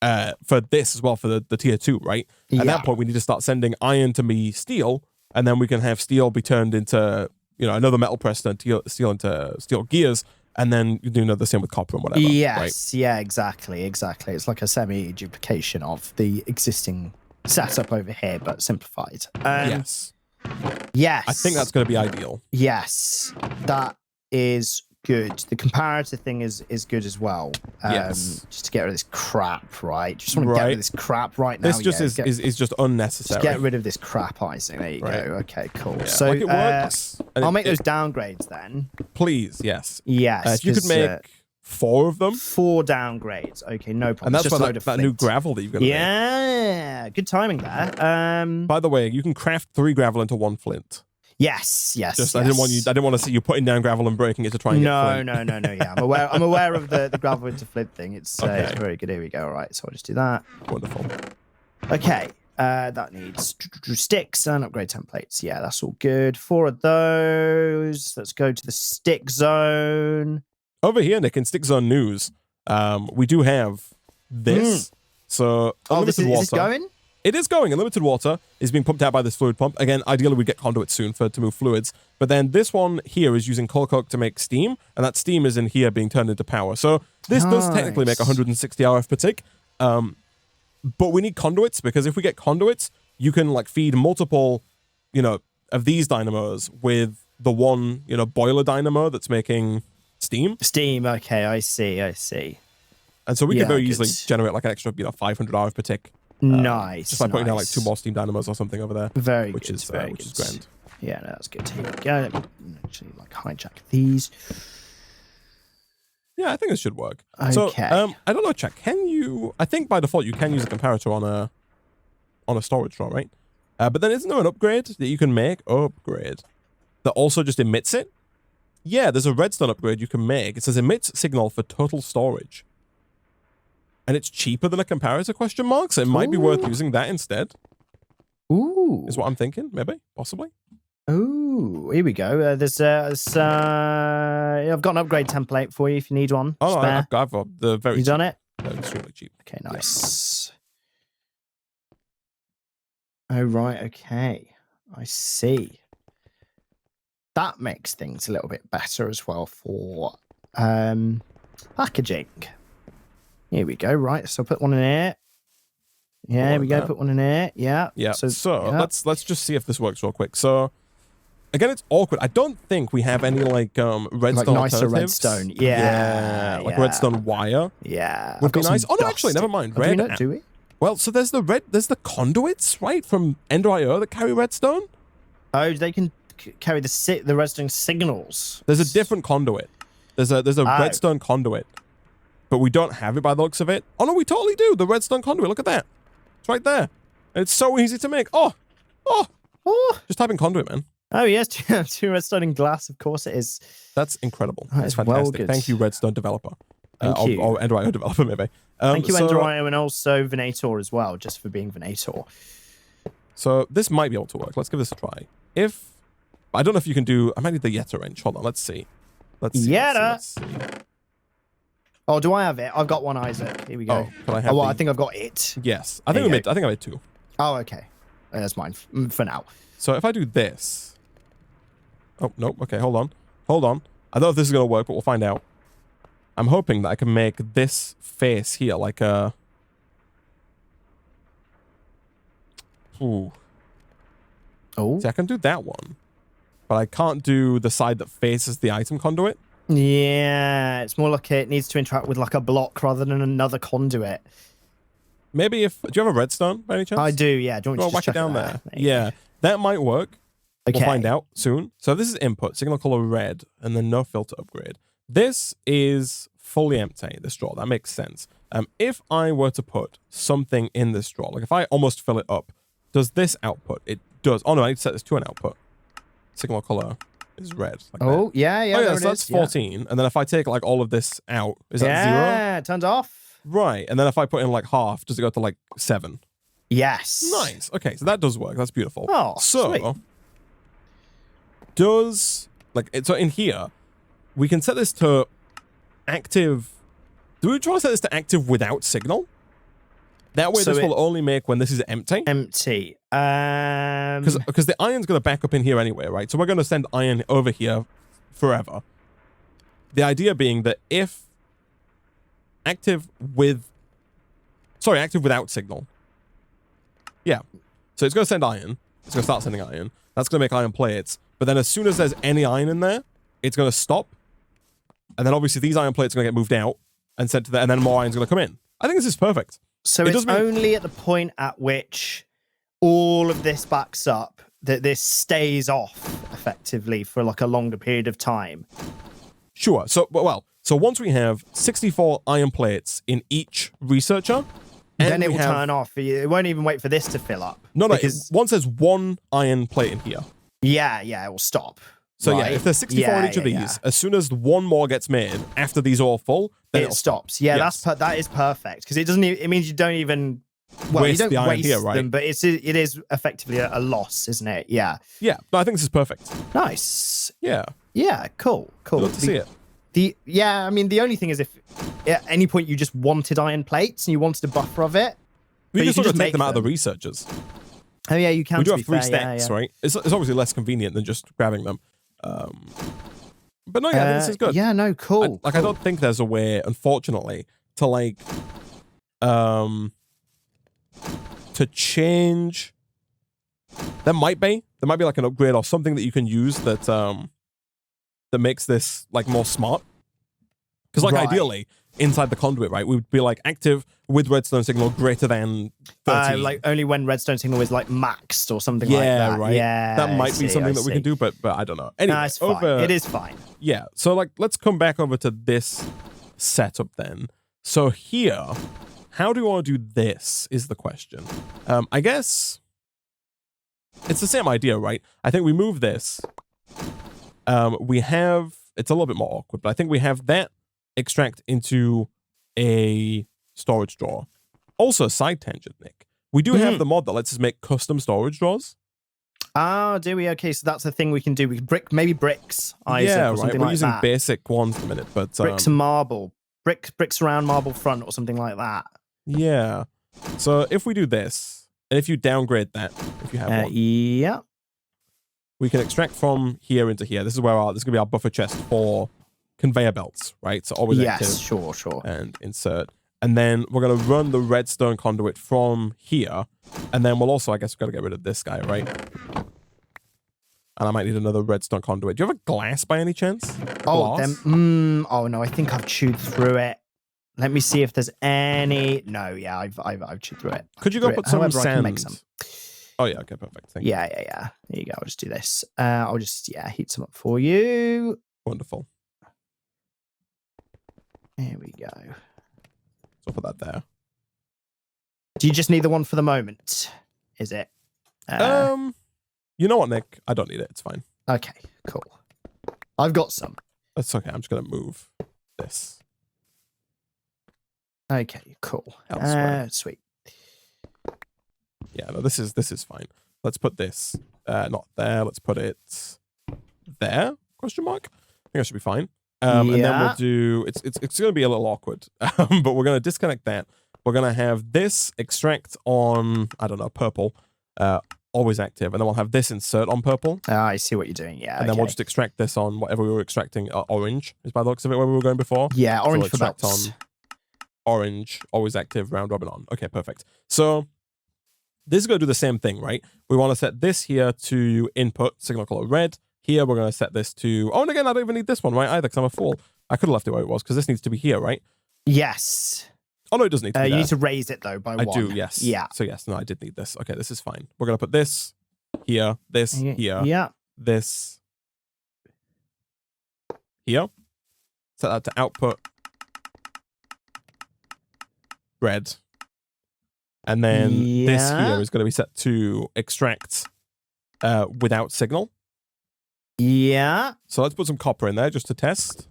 this as well, for the tier 2, right? At that point, we need to start sending iron to be steel, and then we can have steel be turned into, another metal press, and steel into steel gears, and then you do the same with copper and whatever. Yes, right? Yeah, exactly. It's like a semi-duplication of the existing setup over here, but simplified. Yes. I think that's going to be ideal. Yes, that is good. The comparator thing is good as well. Just to get rid of this crap, right? Just want to get rid of this crap right now. This just is just unnecessary. Just get rid of this crap icing. There you go. Okay, cool. Yeah. So it works. I'll make those downgrades then. Please, yes. Yes. If you could make 4 of them. 4 downgrades. Okay, no problem. And that's just that new gravel that you've got to make. Yeah, good timing there. By the way, you can craft 3 gravel into 1 flint. Yes. I didn't want to see you putting down gravel and breaking it to try and get flint. No. Yeah, I'm aware of the gravel into flint thing. It's very good. Here we go. All right, so I'll just do that. Wonderful. Okay, that needs sticks and upgrade templates. Yeah, that's all good. 4 of those. Let's go to the stick zone. Over here, Nick, in stick zone news, we do have this. So unlimited water. Is this going? It is going. Unlimited water is being pumped out by this fluid pump. Again, ideally we get conduits soon to move fluids. But then this one here is using coal coke to make steam, and that steam is in here being turned into power. So this does technically make 160 RF per tick. But we need conduits, because if we get conduits, you can feed multiple, of these dynamos with the one, boiler dynamo that's making steam. Okay, I see. And so we can very easily generate an extra, 500 RF per tick. Nice. Just by putting down 2 more steam dynamos or something over there. Very which good. Is very which good. is grand. Yeah, no, that's good. Here we go. Let me actually hijack these. Yeah, I think this should work. Okay. So I don't know, Chuck. Can you? I think by default you can use a comparator on a storage draw, right? But then isn't there an upgrade that you can make? Upgrade that also just emits it? Yeah, there's a redstone upgrade you can make. It says emits signal for total storage. And it's cheaper than a comparator, so it might be worth using that instead. Ooh. Is what I'm thinking, maybe, possibly. Ooh, here we go. I've got an upgrade template for you if you need one. Oh, no, I've got the very You done it? They're extremely cheap. Okay, nice. Oh, right, okay. I see. That makes things a little bit better as well for packaging. Here we go. Right, so I'll put one in here. Yeah, we go. Put one in here. Yeah. Yeah. So let's just see if this works real quick. So again, it's awkward. I don't think we have any like redstone like nicer alternatives. redstone. Yeah. Like redstone wire. Yeah. Would be nice. Oh no, actually, never mind. Do we not, do we? Well, so there's the conduits, right, from Ender.io that carry redstone. Oh, they can carry the redstone signals. There's a different conduit. There's a redstone conduit, but we don't have it by the looks of it. Oh no, we totally do. The redstone conduit. Look at that. It's right there. It's so easy to make. Oh. Just type in conduit, man. Oh yes, two redstone and glass. Of course it is. That's incredible. That's fantastic. Well good. Thank you, redstone developer. Thank you. Or Ender.io developer, maybe. Thank you, Ender.io, and also Venator as well, just for being Venator. So this might be able to work. Let's give this a try. I don't know if you can do. I might need the Yetta wrench. Hold on. Let's see. Let's see. Oh, do I have it? I've got one, Isaac. Here we go. Oh, can I have I think I've got it. Yes. I think I made two. Oh, okay. That's mine for now. So if I do this. Oh, no. Okay, hold on. I don't know if this is going to work, but we'll find out. I'm hoping that I can make this face here like a... Ooh. Oh. See, I can do that one. But I can't do the side that faces the item conduit. Yeah, it's more like it needs to interact with like a block rather than another conduit. Maybe if... Do you have a redstone by any chance? I do, yeah. Do you want me to whack it down there? There Yeah, that might work. Okay. We'll find out soon. So this is input, signal color red, and then no filter upgrade. This is fully empty, this drawer. That makes sense. If I were to put something in this drawer, like if I almost fill it up, does this output? It does. Oh no, I need to set this to an output. Signal color is red. Like that. Yeah. Oh yeah, so that's 14. And then if I take like all of this out, is that 0? Yeah, it turns off. Right. And then if I put in like half, does it go to like 7? Yes. Nice. Okay, so that does work. That's beautiful. Oh, so sweet. So in here, we can set this to active. Do we try to set this to active without signal? That way, this will only make when this is empty. Empty. Because the iron's going to back up in here anyway, right? So we're going to send iron over here forever. The idea being that if active without signal. Yeah. So it's going to send iron. It's going to start sending iron. That's going to make iron plates. But then as soon as there's any iron in there, it's going to stop. And then obviously these iron plates are going to get moved out and sent to there, and then more iron's going to come in. I think this is perfect. So it's only at the point at which all of this backs up that this stays off effectively for like a longer period of time. Sure. So once we have 64 iron plates in each researcher, and then it will turn off. It won't even wait for this to fill up. No, once there's one iron plate in here. Yeah, it will stop. So right? Yeah, if there's 64 in each of these, as soon as one more gets made after these are all full, then it stops. Yeah, yes. that is perfect because it means you don't even waste you don't the iron waste here, right? them, but it is effectively a loss, isn't it? Yeah. Yeah, but I think this is perfect. Nice. Yeah. Yeah. Cool. I'd love to see it. I mean, the only thing is if at any point you just wanted iron plates and you wanted a buffer of it, we can just take them out of the researchers. Oh yeah, you can. We do have 3 stacks, right? It's obviously less convenient than just grabbing them. But no, yeah, I think this is good. Yeah, no, cool. I don't think there's a way, unfortunately, to to change. There might be like an upgrade or something that you can use that makes this like more smart. Because ideally, inside the conduit, right, we would be like active with redstone signal greater than 13. Like only when redstone signal is like maxed or something like that. Yeah, right. Yeah, that might be something that we can do, but I don't know. Anyway, it's fine. It is fine. Yeah, so let's come back over to this setup then. So here, how do you want to do this is the question. I guess it's the same idea, right? I think we move this. It's a little bit more awkward, but I think we have that extract into a storage drawer. Also, side tangent, Nick. We do have the mod that lets us make custom storage drawers. Oh, do we? Okay, so that's the thing we can do. We can maybe bricks, Isaac, yeah, or something We're like using that. basic ones at the minute, but bricks and marble, bricks around marble front, or something like that. Yeah. So if we do this, and if you downgrade that, if you have one, yeah, we can extract from here into here. This is where this is gonna be our buffer chest for conveyor belts, right? So always active. Sure. And insert. And then we're going to run the redstone conduit from here. And then we'll also, I guess, we've got to get rid of this guy, right? And I might need another redstone conduit. Do you have a glass by any chance? Oh, oh no, I think I've chewed through it. Let me see if there's any. No, yeah, I've chewed through it. Could you go put some However, sand? I can make some. Oh yeah, okay, perfect. Thank you. Yeah. There you go. I'll just do this. I'll just heat some up for you. Wonderful. There we go. So I'll put that there. Do you just need the one for the moment? Is it? You know what, Nick? I don't need it. It's fine. Okay, cool. I've got some. That's okay. I'm just gonna move this. Okay, cool. Sweet. Yeah, no, this is fine. Let's put this not there. Let's put it there? Question mark. I think that should be fine. And then we'll do. It's going to be a little awkward, but we're going to disconnect that. We're going to have this extract on, I don't know, purple, always active, and then we'll have this insert on purple. I see what you're doing. Yeah, and then we'll just extract this on whatever we were extracting. Orange is by the looks of it where we were going before. Yeah, orange so for extract belts. on orange, always active, round robin on. Okay, perfect. So this is going to do the same thing, right? We want to set this here to input signal color red. Here we're going to set this to. Oh, and again, I don't even need this one, right? Either, because I'm a fool. I could have left it where it was because this needs to be here, right? Yes. Oh no, it doesn't need to be you there. need to raise it though by one. I do, yes. Yeah. So yes, no, I did need this. Okay, this is fine. We're gonna put this here, this here, this here. Set that to output red, and then this here is going to be set to extract without signal. Yeah. So let's put some copper in there just to test.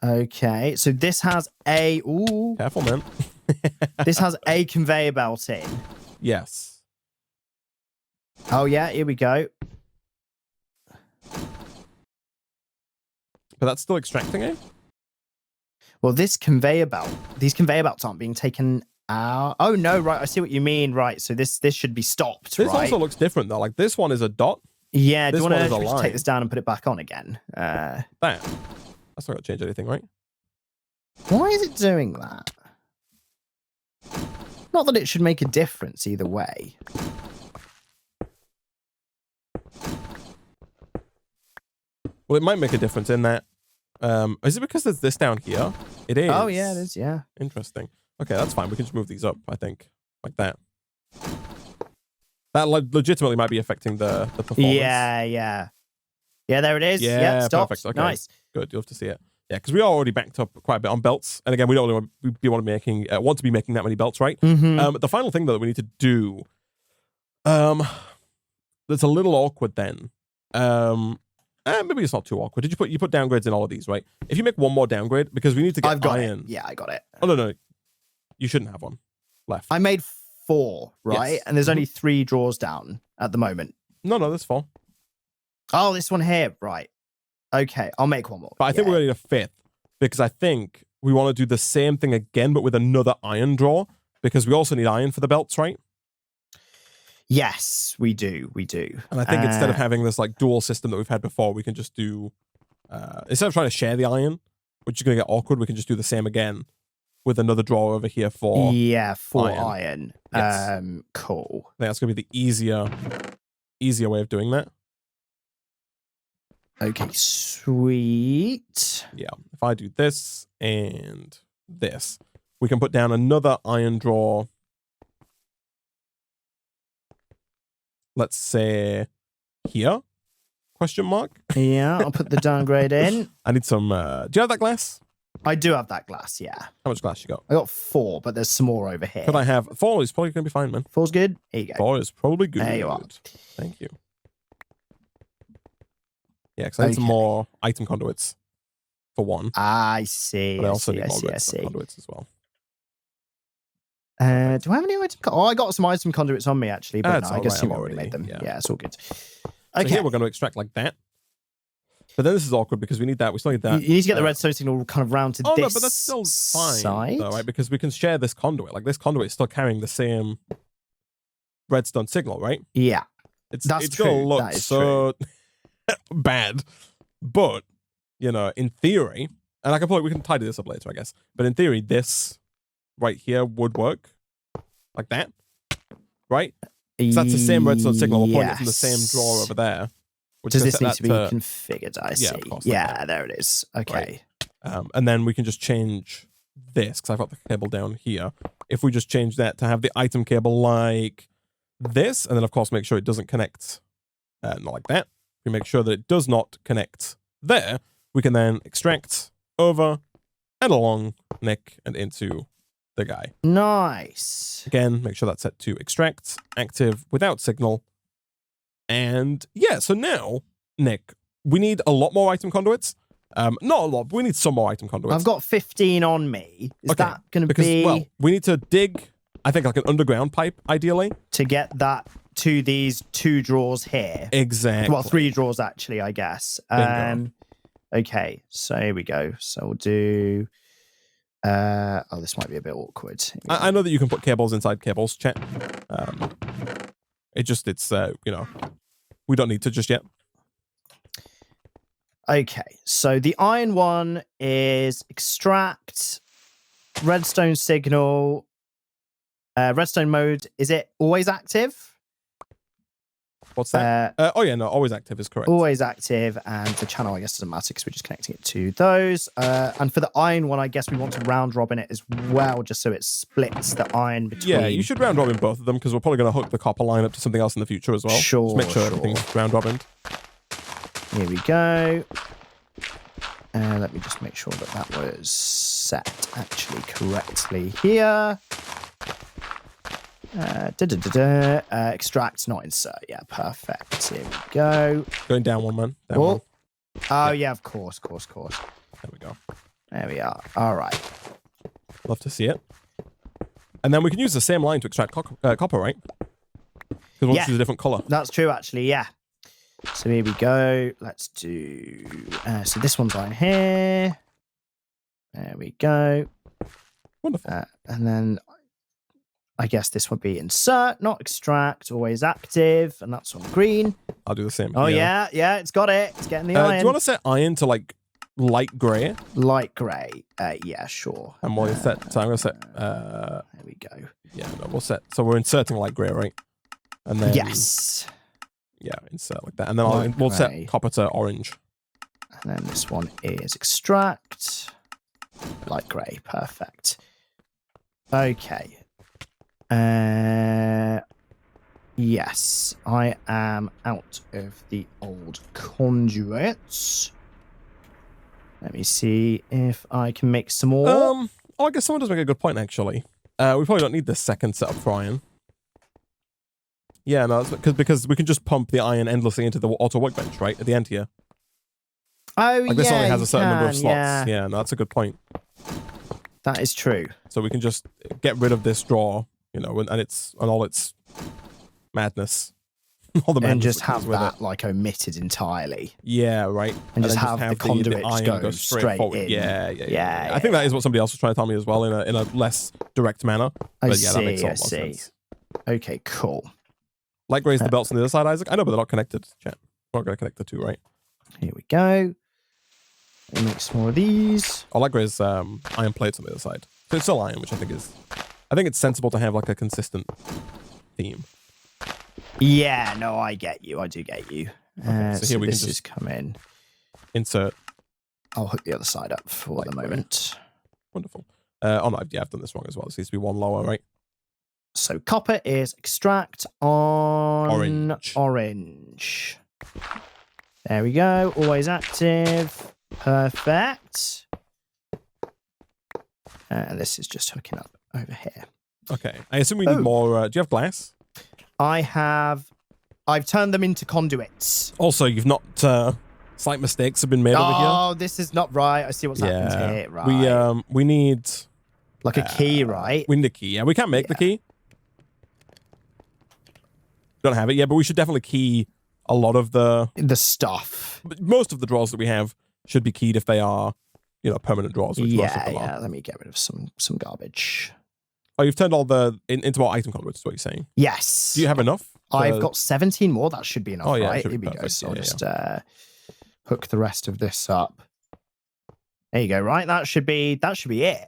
Okay, so this has a. Ooh. Careful, man. This has a conveyor belt in. Yes. Oh, yeah, here we go. But that's still extracting it? Well, these conveyor belts aren't being taken out. Oh, no, right. I see what you mean. Right. So this should be stopped, This right? also looks different, though. Like, this one is a dot. Yeah, this do you want one is to take this down and put it back on again? That. That's not going to change anything, right? Why is it doing that? Not that it should make a difference either way. Well, it might make a difference in that. Is it because there's this down here? It is. Oh, yeah, it is, yeah. Interesting. Okay, that's fine. We can just move these up, I think. Like that. That legitimately might be affecting the performance. Yeah. Yeah, there it is. Yeah, stopped. perfect. Okay. Nice. Good, you'll have to see it. Yeah, because we are already backed up quite a bit on belts. And again, we don't really want to be making that many belts, right? Mm-hmm. The final thing, though, that we need to do, that's a little awkward then. Maybe it's not too awkward. Did you put downgrades in all of these, right? If you make one more downgrade, because we need to get I've got iron. it. Yeah, I got it. Oh, no. You shouldn't have one left. I made 4, right? Yes. And there's only 3 drawers down at the moment. No, that's 4. Oh, this one here. Right. Okay, I'll make one more. But I think we're going to need a 5th, because I think we want to do the same thing again, but with another iron drawer, because we also need iron for the belts, right? Yes, we do. And I think instead of having this like dual system that we've had before, we can just do, instead of trying to share the iron, which is going to get awkward, we can just do the same again with another drawer over here for iron. Yes. Cool. I think that's going to be the easier way of doing that. Okay, sweet. Yeah, if I do this and this, we can put down another iron drawer. Let's say here, question mark. Yeah, I'll put the downgrade in. I need some, do you have that glass? I do have that glass, yeah. How much glass you got? I got 4, but there's some more over here. Could I have, 4 is probably going to be fine, man. 4's good? Here you go. 4 is probably good. There you are. Thank you. Yeah, because I need some more item conduits for one. I see. But I also need more I see. conduits as well. Do I have any item? Oh, I got some item conduits on me actually, but no, I guess you already made them. Yeah, it's all good. Okay, so here we're going to extract like that. But then this is awkward because we need that. We still need that. You need to get the redstone signal kind of round to this. No, but that's still fine, though, right? Because we can share this conduit. Like this conduit is still carrying the same redstone signal, right? Yeah, it's going to look so bad, but you know, in theory, and we can tidy this up later, I guess. But in theory, this right here would work like that, right? So that's the same redstone signal. We're pulling it from the same drawer over there. Does this need to be configured? I see. Of course, yeah, like there it is. Okay. Right. And then we can just change this, because I've got the cable down here. If we just change that to have the item cable like this, and then of course make sure it doesn't connect, not like that. We make sure that it does not connect there. We can then extract over and along Nick and into the guy. Nice. Again, make sure that's set to extract, active, without signal. And yeah, so now, Nick, we need a lot more item conduits. Not a lot, but we need some more item conduits. I've got 15 on me. Is that going to be... Well, we need to dig, I think, like an underground pipe, ideally. To get that to these 2 drawers here. Exactly. Well, 3 drawers, actually, I guess. Okay, so here we go. So we'll do... oh, this might be a bit awkward. I know that you can put cables inside cables, chat. It's you know, we don't need to just yet. Okay, so the iron one is extract, redstone signal, redstone mode. Is it always active? What's that? Oh yeah, no, always active is correct. Always active, and the channel, I guess, doesn't matter because we're just connecting it to those. And for the iron one, I guess we want to round robin it as well, just so it splits the iron between. Yeah, you should round robin both of them because we're probably going to hook the copper line up to something else in the future as well. Sure. Just make sure everything's round robin. Here we go. Let me just make sure that that was set actually correctly here. Extract, not insert. Yeah, perfect. Here we go. Going down one, man. Down one. Oh, yeah, of course. There we go. There we are. All right. Love to see it. And then we can use the same line to extract copper, right? Because we'll choose a different color. That's true, actually, yeah. So here we go. Let's do... so this one's on here. There we go. Wonderful. And then I guess this would be insert, not extract, always active, and that's on green. I'll do the same. Oh, yeah, it's got it. It's getting the iron. Do you want to set iron to, like, light grey? Light grey. Yeah, sure. And we'll set... So I'm going to set... there we go. Yeah, no, we'll set... So we're inserting light grey, right? And then... Yes. Yeah, insert like that. And then we'll set copper to orange. And then this one is extract. Light grey. Perfect. Okay. Yes, I am out of the old conduits. Let me see if I can make some more. Oh, I guess someone does make a good point, actually. We probably don't need the second setup for iron. Yeah, no, because we can just pump the iron endlessly into the auto workbench, right? At the end here. Oh, like this only has a certain number of slots. Yeah. Yeah, no, that's a good point. That is true. So we can just get rid of this drawer, you know, and all its madness. All the madness and just have that like omitted entirely. Yeah, right. And just have the conduits go straight forward. in. Yeah. I think that is what somebody else was trying to tell me as well in a less direct manner. But yeah, that makes a lot more sense. Okay, cool. Light grey is the belts on the other side, Isaac. I know, but they're not connected. Chat. We're not going to connect the two, right? Here we go. We'll make some more of these. Oh, light grey is iron plates on the other side. So it's still iron, which I think it's sensible to have like a consistent theme. Yeah, no, I get you. I do get you. Okay, so here we can just come in. Insert. I'll hook the other side up for the moment. Wonderful. Oh no, yeah, I've done this wrong as well. This needs to be one lower, right? So copper is extract on orange. There we go. Always active. Perfect. And this is just hooking up over here. Okay. I assume we need more. Do you have glass? I've turned them into conduits. Also, you've not... slight mistakes have been made over here. Oh, this is not right. I see what's happened here. Right. We need... Like a key, right? We need a key. Yeah, we can't make the key. Don't have it yet, but we should definitely key a lot of the stuff. Most of the drawers that we have should be keyed if they are, you know, permanent drawers. Which most of them are. Let me get rid of some garbage. Oh, you've turned all the into more item conduits, is what you're saying? Yes. Do you have enough? I've got 17 more. That should be enough, right? Here we go. So I'll just hook the rest of this up. There you go. Right, that should be it.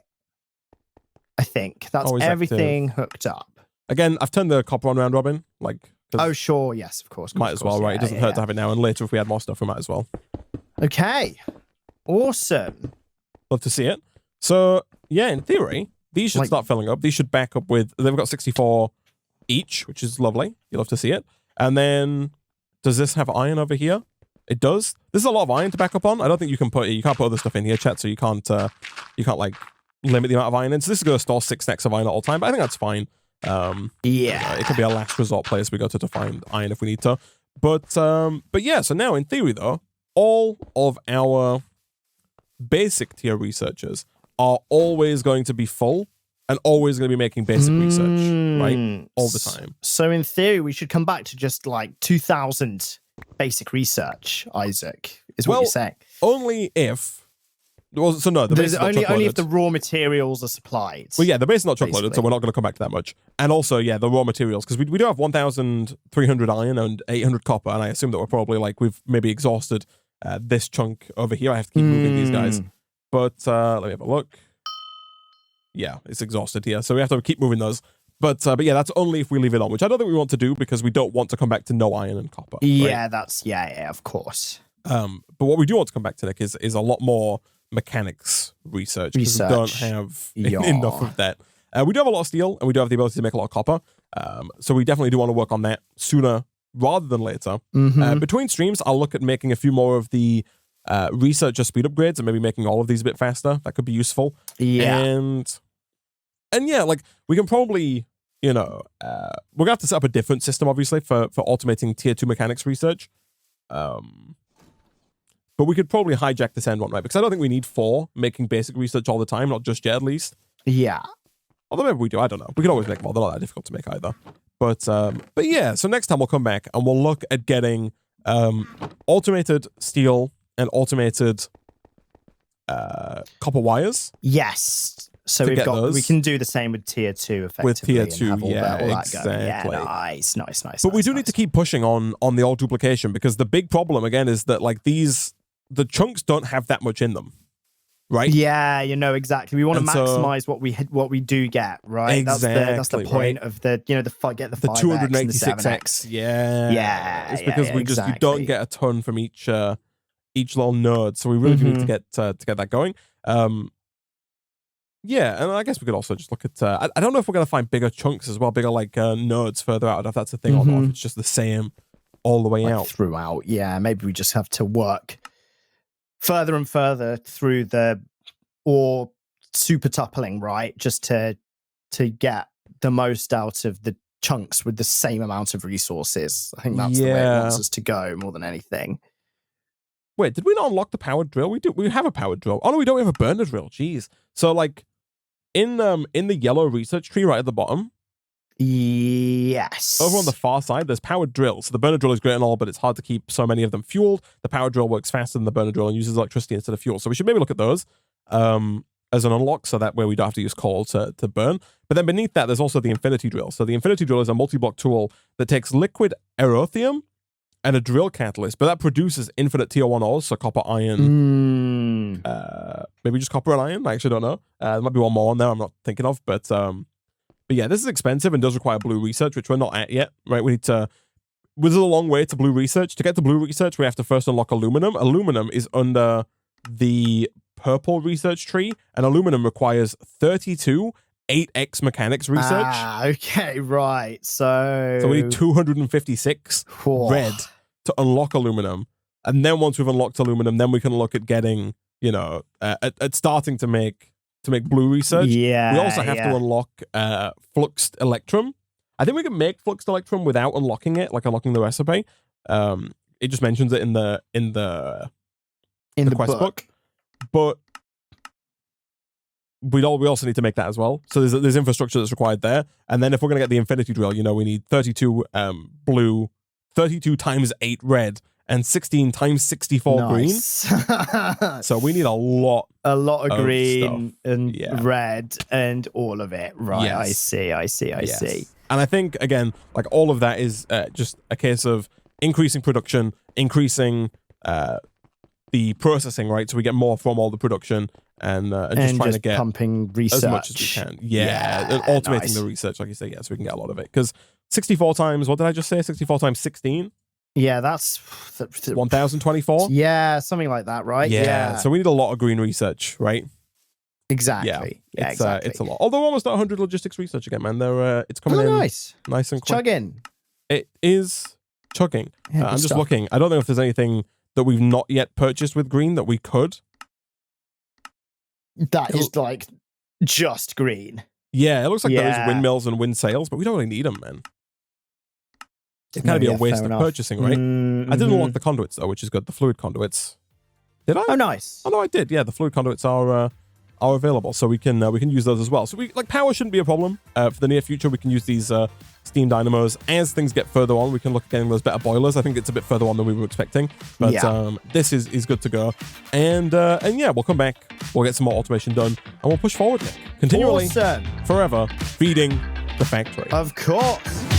I think that's Always everything active. hooked up. Again, I've turned the copper on round robin. Like, oh sure, yes, of course. Might as well, right? It doesn't hurt to have it now, and later if we add more stuff, we might as well. Okay, awesome. Love to see it. So yeah, in theory, these should start filling up. These should back up with. They've got 64 each, which is lovely. You love to see it. And then, does this have iron over here? It does. This is a lot of iron to back up on. I don't think you can't put other stuff in here, chat. So you can't like limit the amount of iron in. So this is going to store 6 stacks of iron at all time, but I think that's fine. Yeah, it could be a last resort play as we go to find iron if we need to. But yeah. So now in theory though, all of our basic tier researchers are always going to be full and always going to be making basic research, right? All the time. So in theory, we should come back to just like 2,000 basic research, Isaac, is what you're saying. Only if... Well, so no, the base is not only if the raw materials are supplied. Well, yeah, the base is not truck loaded, so we're not going to come back to that much. And also, yeah, the raw materials, because we do have 1,300 iron and 800 copper, and I assume that we're probably like, we've maybe exhausted this chunk over here. I have to keep moving these guys. But let me have a look. Yeah, it's exhausted here, so we have to keep moving those. But yeah, that's only if we leave it on, which I don't think we want to do because we don't want to come back to no iron and copper. Yeah, right? that's yeah, of course. But what we do want to come back to, Nick, is a lot more mechanics research because we don't have enough of that. We do have a lot of steel and we do have the ability to make a lot of copper. So we definitely do want to work on that sooner rather than later. Between streams, I'll look at making a few more of the researcher speed upgrades and maybe making all of these a bit faster. That could be useful. Yeah. And yeah, like we can probably, we're gonna have to set up a different system, obviously, for automating tier 2 mechanics research. But we could probably hijack this end one, right? Because I don't think we need 4 making basic research all the time, not just yet at least. Yeah. Although maybe we do, I don't know. We can always make more. They're not that difficult to make either. But yeah, so next time we'll come back and we'll look at getting automated steel and automated copper wires. Yes. So we can do the same with tier 2 effectively. With tier 2, all exactly. That yeah, nice. But we do need to keep pushing on the all duplication because the big problem again is that like the chunks don't have that much in them, right? Yeah, exactly. We want to maximize what we do get, right? Exactly. That's the point of the the 286x. Yeah. It's because we don't get a ton from each little node, so we really do need to get that going. Yeah, and I guess we could also just look at... I don't know if we're going to find bigger chunks as well, bigger like nodes further out, if that's a thing or not, if it's just the same all the way out. Throughout, yeah. Maybe we just have to work further and further through or super tuppling, right? Just to get the most out of the chunks with the same amount of resources. I think that's the way it wants us to go more than anything. Wait, did we not unlock the powered drill? We have a powered drill. Oh no, we don't have a burner drill. Jeez. So like in the yellow research tree right at the bottom. Yes. Over on the far side, there's powered drills. So the burner drill is great and all, but it's hard to keep so many of them fueled. The powered drill works faster than the burner drill and uses electricity instead of fuel. So we should maybe look at those as an unlock, so that way we don't have to use coal to burn. But then beneath that, there's also the infinity drill. So the infinity drill is a multi-block tool that takes liquid aerothium and a drill catalyst, but that produces infinite tier 1 ores, so copper, iron, maybe just copper and iron. I actually don't know. There might be one more on there I'm not thinking of, but yeah, this is expensive and does require blue research, which we're not at yet, right? We need to... There's a long way to blue research. To get to blue research, we have to first unlock aluminum. Aluminum is under the purple research tree, and aluminum requires 32 8x mechanics research. Okay, right. So we need 256 red to unlock aluminum. And then once we've unlocked aluminum, then we can look at getting, at starting to make blue research. Yeah. We also have to unlock fluxed electrum. I think we can make fluxed electrum without unlocking it, like unlocking the recipe. It just mentions it in the quest book. But we also need to make that as well. So there's infrastructure that's required there. And then if we're going to get the infinity drill, we need 32 blue, 32 times 8 red, and 16 times 64 green. So we need a lot of green stuff. And red and all of it. Right. Yes. I see. And I think, again, like all of that is just a case of increasing production, increasing the processing, right? So we get more from all the production and just trying to get pumping research as much as we can. Yeah, and automating the research, like you say, so we can get a lot of it. Because 64 times, what did I just say? 64 times 16? Yeah, that's 1024. Yeah, something like that, right? Yeah. So we need a lot of green research, right? Exactly. Yeah, exactly. It's a lot. Although almost 100 logistics research again, man. They're it's coming in nice and quick. Chugging. It is chugging. Yeah, I'm just looking. I don't know if there's anything that we've not yet purchased with green that we could. That is like just green. Yeah, it looks like there is windmills and wind sails, but we don't really need them, man. It's kind of be a waste of purchasing, right? I didn't unlock the conduits though, which is good. The fluid conduits. Did I? Oh, nice. Oh no, I did. Yeah, the fluid conduits are available, so we can use those as well. So power shouldn't be a problem for the near future. We can use these steam dynamos as things get further on. We can look at getting those better boilers. I think it's a bit further on than we were expecting, but this is good to go. And yeah, we'll come back. We'll get some more automation done, and we'll push forward, Nick. Continually, forever, feeding the factory. Of course.